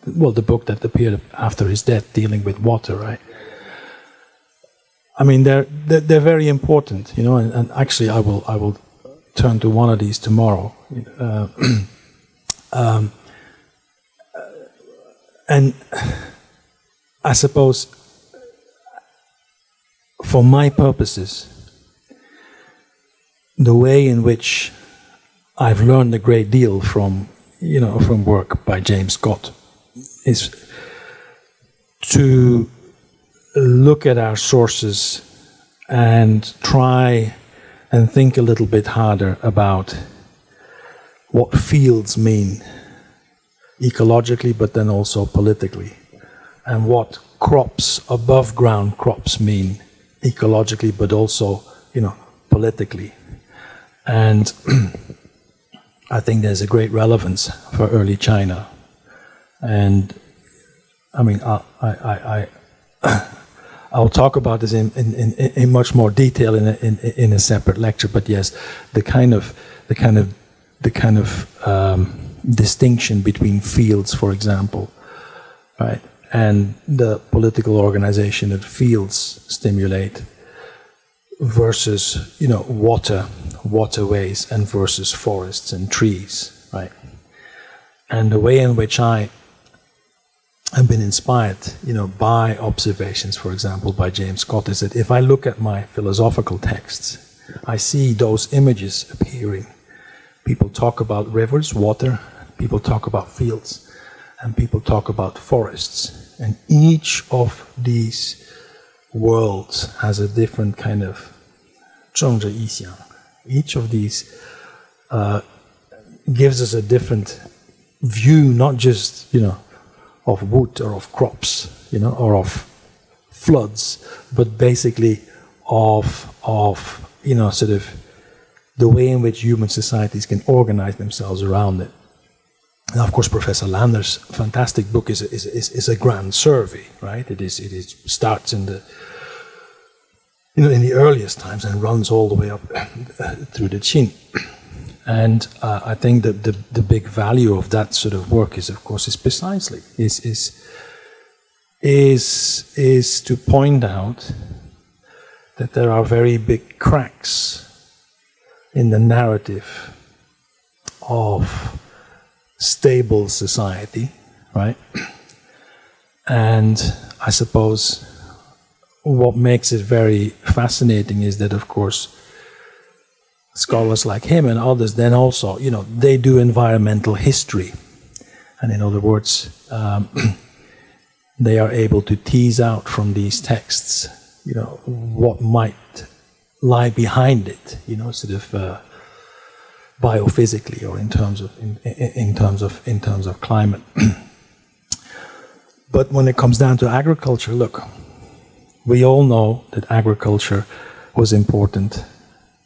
the book that appeared after his death, dealing with water, right? I mean, they're very important, and actually I will turn to one of these tomorrow. And I suppose, for my purposes, the way in which I've learned a great deal from work by James Scott is to look at our sources and try and think a little bit harder about what fields mean ecologically, but then also politically, and what crops, above ground crops, mean ecologically, but also, politically. And I think there's a great relevance for early China. And I mean, I'll talk about this in much more detail in a separate lecture. But yes, the kind of distinction between fields, for example, right, and the political organization that fields stimulate, versus waterways, and versus forests and trees, right? And the way in which I have been inspired, by observations, for example, by James Scott, is that if I look at my philosophical texts, I see those images appearing. People talk about rivers, water, people talk about fields, and people talk about forests. And each of these worlds has a different kind of 政治意象. Each of these gives us a different view, not just of wood or of crops, or of floods, but basically of sort of the way in which human societies can organize themselves around it. And of course, Professor Lander's fantastic book is a grand survey, right? It starts in the in the earliest times and runs all the way up through the Qin. And I think that the big value of that sort of work is precisely to point out that there are very big cracks in the narrative of stable society, right? And I suppose what makes it very fascinating is that, of course, scholars like him and others then also, they do environmental history. And in other words, they are able to tease out from these texts, what might lie behind it, sort of biophysically, or in terms of climate. But when it comes down to agriculture, look, we all know that agriculture was important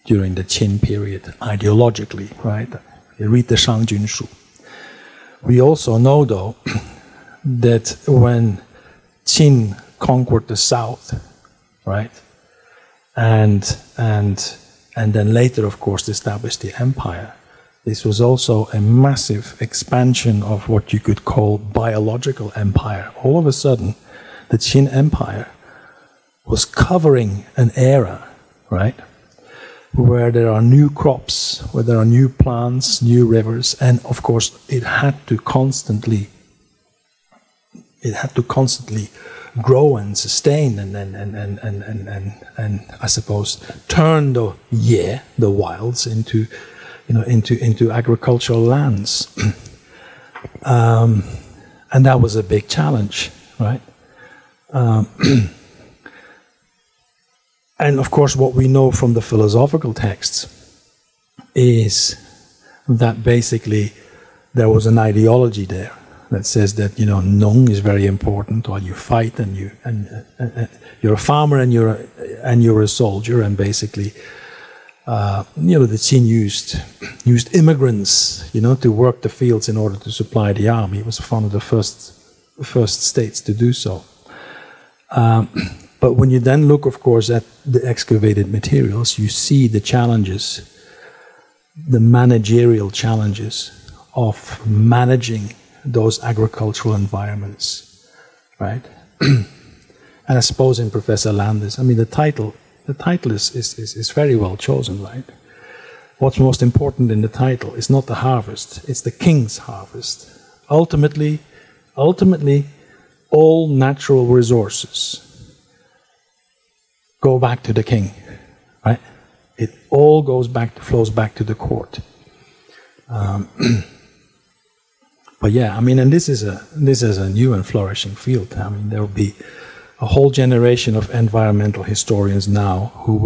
during the Qin period, ideologically, right? You read the Xiangtu Zhonguo. We also know, though, that when Qin conquered the south, right, and then later, of course, established the empire, this was also a massive expansion of what you could call biological empire. All of a sudden, the Qin Empire was covering an era, right, where there are new crops, where there are new plants, new rivers, and of course it had to constantly grow and sustain and I suppose turn the wilds into agricultural lands. And that was a big challenge, right? And of course, what we know from the philosophical texts is that basically there was an ideology there that says that Nong is very important, or you fight and you're a farmer and you're a soldier, and basically the Qin used immigrants to work the fields in order to supply the army. It was one of the first states to do so. But when you then look, of course, at the excavated materials, you see the challenges, the managerial challenges of managing those agricultural environments, right? And I suppose in Professor Landis, I mean, the title is very well chosen, right? What's most important in the title is not the harvest, it's the king's harvest. Ultimately, all natural resources go back to the king, right? It all flows back to the court. But yeah, I mean, and this is a new and flourishing field. I mean, there will be a whole generation of environmental historians now who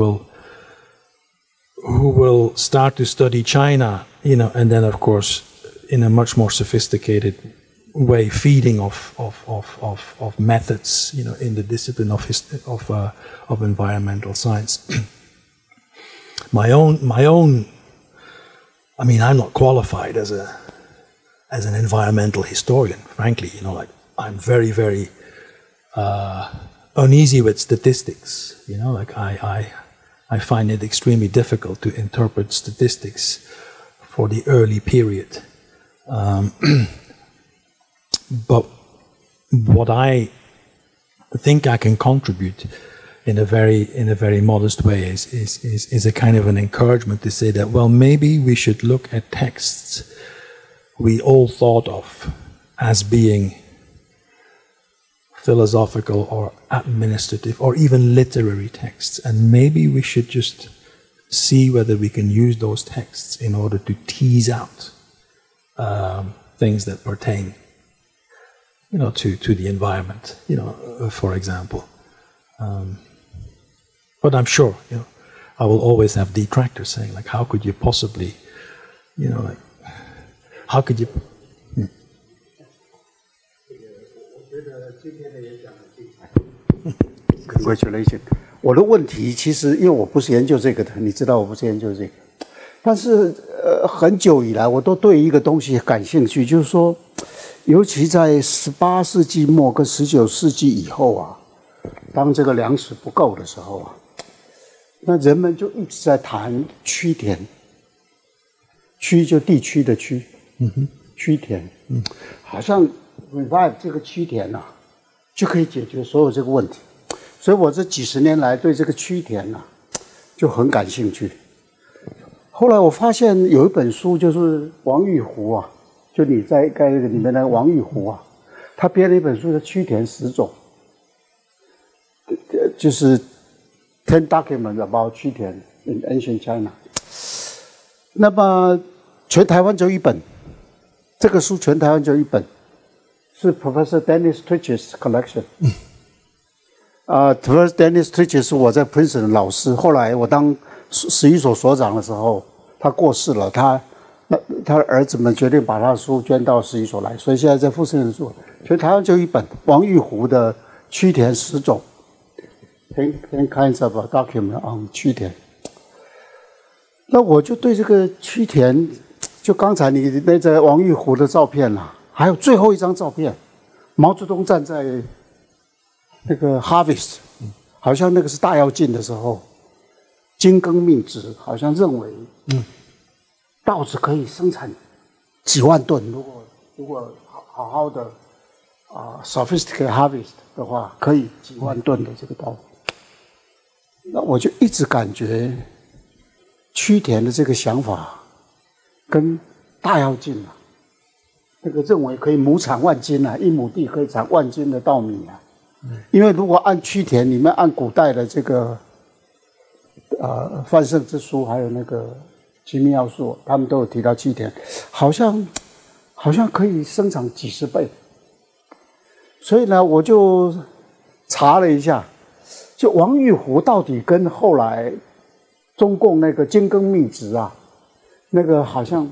will start to study China, and then of course in a much more sophisticated way, feeding of methods, in the discipline of environmental science. My own. I mean, I'm not qualified as an environmental historian, frankly. I'm very, very uneasy with statistics. I find it extremely difficult to interpret statistics for the early period. But what I think I can contribute in a very modest way is a kind of an encouragement to say that, well, maybe we should look at texts we all thought of as being philosophical or administrative or even literary texts, and maybe we should just see whether we can use those texts in order to tease out things that pertain to the environment, for example. But I'm sure, I will always have detractors saying, like, how could you possibly, how could you? Congratulations！ 我的问题其实，因为我不是研究这个的，你知道我不是研究这个，但是很久以来我都对一个东西感兴趣，就是说，尤其在18世纪末跟19世纪以后啊，当这个粮食不够的时候啊，那人们就一直在谈区田，区就地区的区，区田，好像 revive 这个区田啊，就可以解决所有这个问题。所以我这几十年来对这个区田啊就很感兴趣。后来我发现有一本书，就是王玉湖啊，就你在盖这个里面的王玉湖啊，他编了一本书叫《区田10种》，就是 10 documents about 区田 in ancient China。那么全台湾就一本，这个书全台湾就一本，是 Professor Dennis Strickx collection。Professor Dennis Strickx 是我在 Princeton 的老师，后来我当11所所长的时候，他过世了，他的儿子们决定把他的书捐到11所来，所以现在在富士人做，全台湾就一本王玉湖的《区田10种》10 kinds of document on 区田。那我就对这个区田，就刚才你那张王玉湖的照片啊，还有最后一张照片，毛泽东站在那个 harvest， 好像那个是大跃进的时候，精耕命直，好像认为，稻子可以生产几万吨，如果好好的sophisticated harvest 的话，可以几万吨的这个稻子。那我就一直感觉，趋田的这个想法跟大跃进啊，那个认为可以亩产万斤啊，1亩地可以产1万斤的稻米啊。因为如果按趋田，你们按古代的这个范圣之书，还有那个齐民要术，他们都有提到趋田，好像可以生长几十倍。所以呢，我就查了一下，就王玉湖到底跟后来中共那个精耕密植啊，那个好像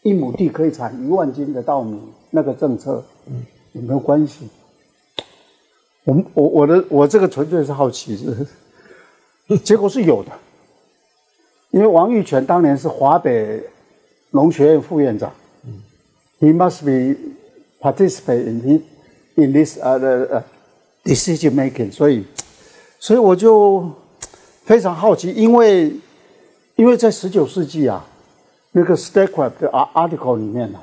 1亩地可以产1万斤的稻米那个政策，有没有关系？我这个纯粹是好奇，结果是有的，因为王玉泉当年是华北农学院副院长，he must be participate in this decision making， 所以我就非常好奇，因为在19世纪啊，那个 Sterckx 的 article 里面呢，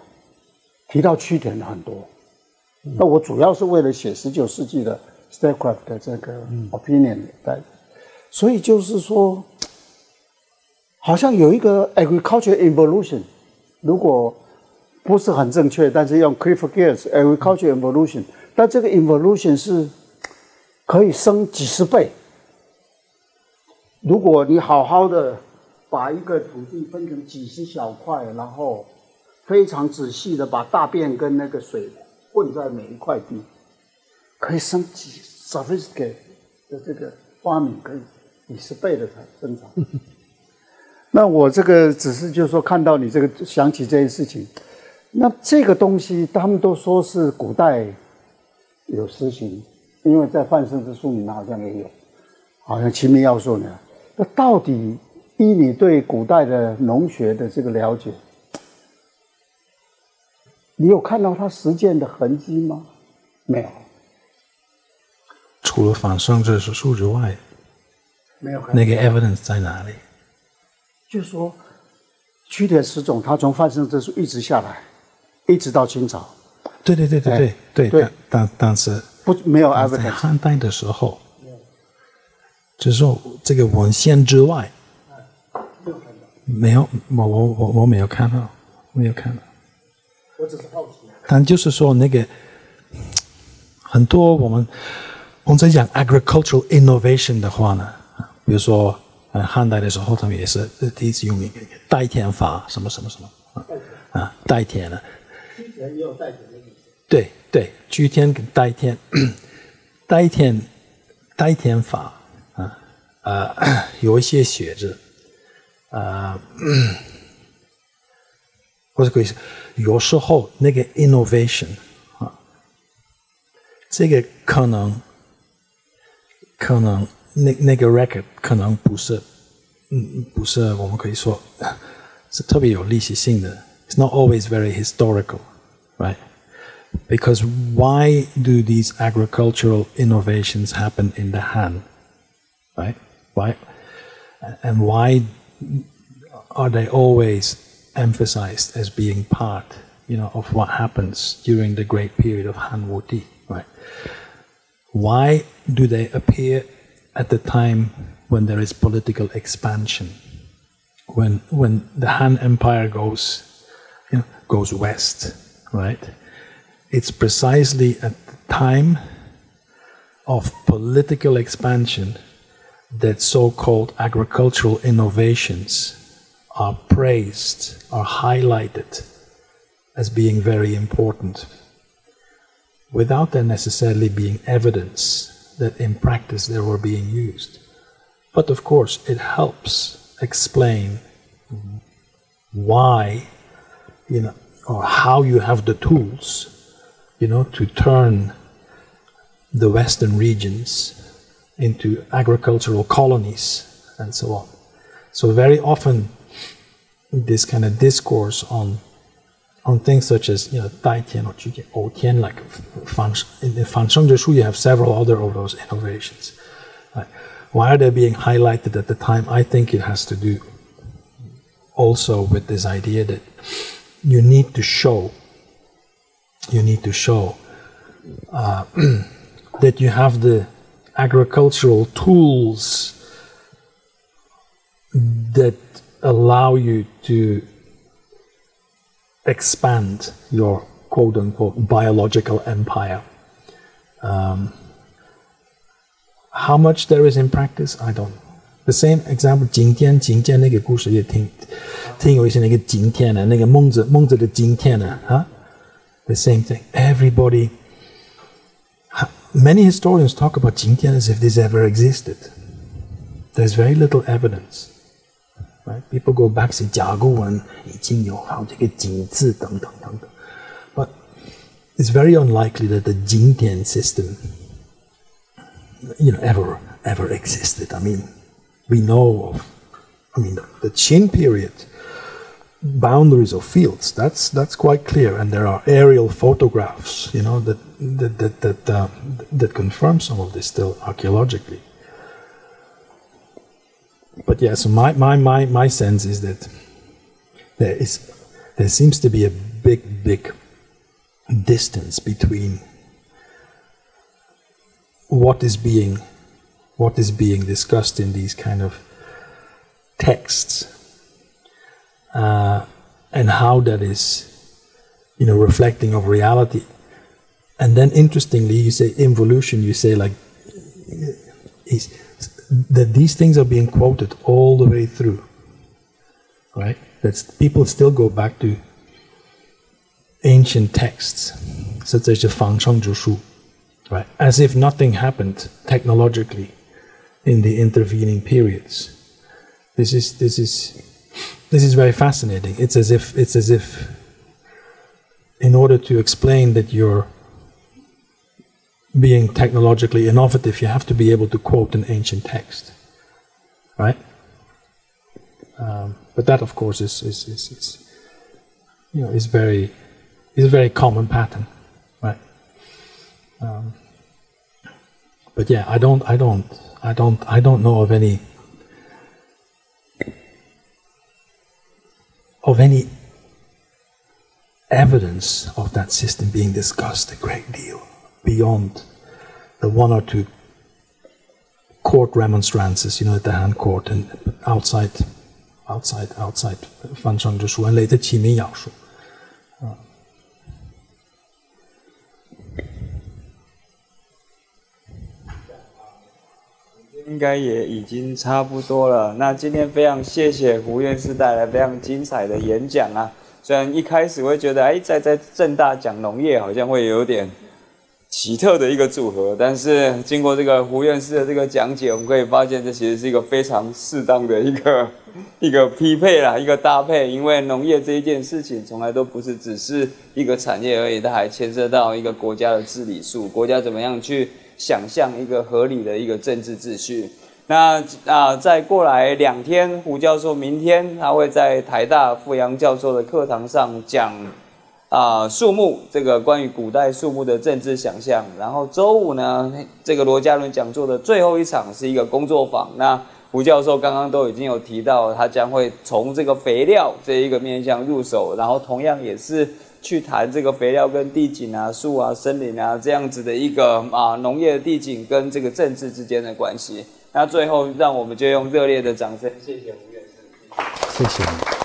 提到趋田很多。那我主要是为了写19世纪的 Sterckx 的这个 opinion 在，所以就是说，好像有一个 agriculture evolution， 如果不是很正确，但是用 Clifford Geertz agriculture evolution， 但这个 evolution 是可以升几十倍。如果你好好的把一个土地分成几十小块，然后非常仔细的把大便跟那个水混在每一块地，可以生sophisticated 的这个farming，可以几十倍的生长。那我这个只是就是说看到你这个想起这些事情，那这个东西他们都说是古代有实行，因为在范圣之书里面好像也有，好像齐民要术呢。那到底依你对古代的农学的这个了解，你有看到它实践的痕迹吗？没有。除了反圣之书之外，没有。那个 evidence 在哪里？就是说，趋田十种，它从范圣之书一直下来，一直到清朝。对，但是没有 evidence。在汉代的时候，就是说这个文献之外，没有，我没有看到，没有看到。我只是好奇。但就是说那个很多我们在讲 agricultural innovation 的话呢，比如说汉代的时候，他们也是第一次用一个代田法，什么代田呢？趋田也有代田的意思。对，趋田跟代田，代田法有一些学者或者可以有时候那个 innovation 这个可能那个 record 可能不是我们可以说是特别有历史性的。It's not always very historical, right? Because why do these agricultural innovations happen in the Han, right? Why are they always emphasized as being part, of what happens during the great period of Han Wuti, right? Why do they appear at the time when there is political expansion, when the Han Empire goes west, right? It's precisely at the time of political expansion that so-called agricultural innovations are praised, are highlighted as being very important, without there necessarily being evidence that in practice they were being used. But of course, it helps explain why, or how you have the tools, to turn the Western regions into agricultural colonies and so on. So very often, this kind of discourse on things such as Dai Tian or Qu Tian, O Tian, like in the Fan Sheng Zhi Shu, you have several other of those innovations. Right? Why are they being highlighted at the time? I think it has to do also with this idea that you need to show that you have the agricultural tools that allow you to expand your quote-unquote biological empire. How much there is in practice, I don't know. The same example, 今天那个故事也挺有意思，那个今天呢，那个孟子的今天呢，the same thing. Everybody, many historians talk about 今天 as if this ever existed. There's very little evidence. Right? People go back say 甲骨文已经有好几个井字等等等等。But it's very unlikely that the 今天 system, ever existed. I mean, we know of, the Qin period boundaries of fields. That's quite clear, and there are aerial photographs, that confirm some of this still archaeologically. But yeah, so my sense is that there seems to be a big distance between what is being discussed in these kind of texts and how that is reflecting of reality. And then interestingly, you say involution, you say like that these things are being quoted all the way through, right? That's people still go back to ancient texts such as the Fang Cheng Zhu Shu, right? As if nothing happened technologically in the intervening periods. This is very fascinating. It's as if in order to explain that you're being technologically innovative, you have to be able to quote an ancient text, right? But that, of course, is very common pattern, right? But yeah, I don't know of any evidence of that system being discussed a great deal beyond the one or two court remonstrances, at the Han Court and outside Fan Cheng Zhu Shu and later Qi Min Yao Shu. 应该也已经差不多了。那今天非常谢谢胡院士带来非常精彩的演讲啊。虽然一开始会觉得，在政大讲农业好像会有点奇特的一个组合，但是经过这个胡院士的这个讲解，我们可以发现这其实是一个非常适当的一个匹配啦，一个搭配。因为农业这一件事情从来都不是只是一个产业而已，它还牵涉到一个国家的治理术，国家怎么样去想象一个合理的一个政治秩序。那再过来2天，胡教授明天他会在台大傅阳教授的课堂上讲树木，这个关于古代树木的政治想象。然后周五呢，这个罗家伦讲座的最后一场是一个工作坊。那胡教授刚刚都已经有提到，他将会从这个肥料这一个面向入手，然后同样也是去谈这个肥料跟地景啊、树啊、森林啊这样子的一个农业的地景跟这个政治之间的关系。那最后，让我们就用热烈的掌声，谢谢胡院士。谢谢你。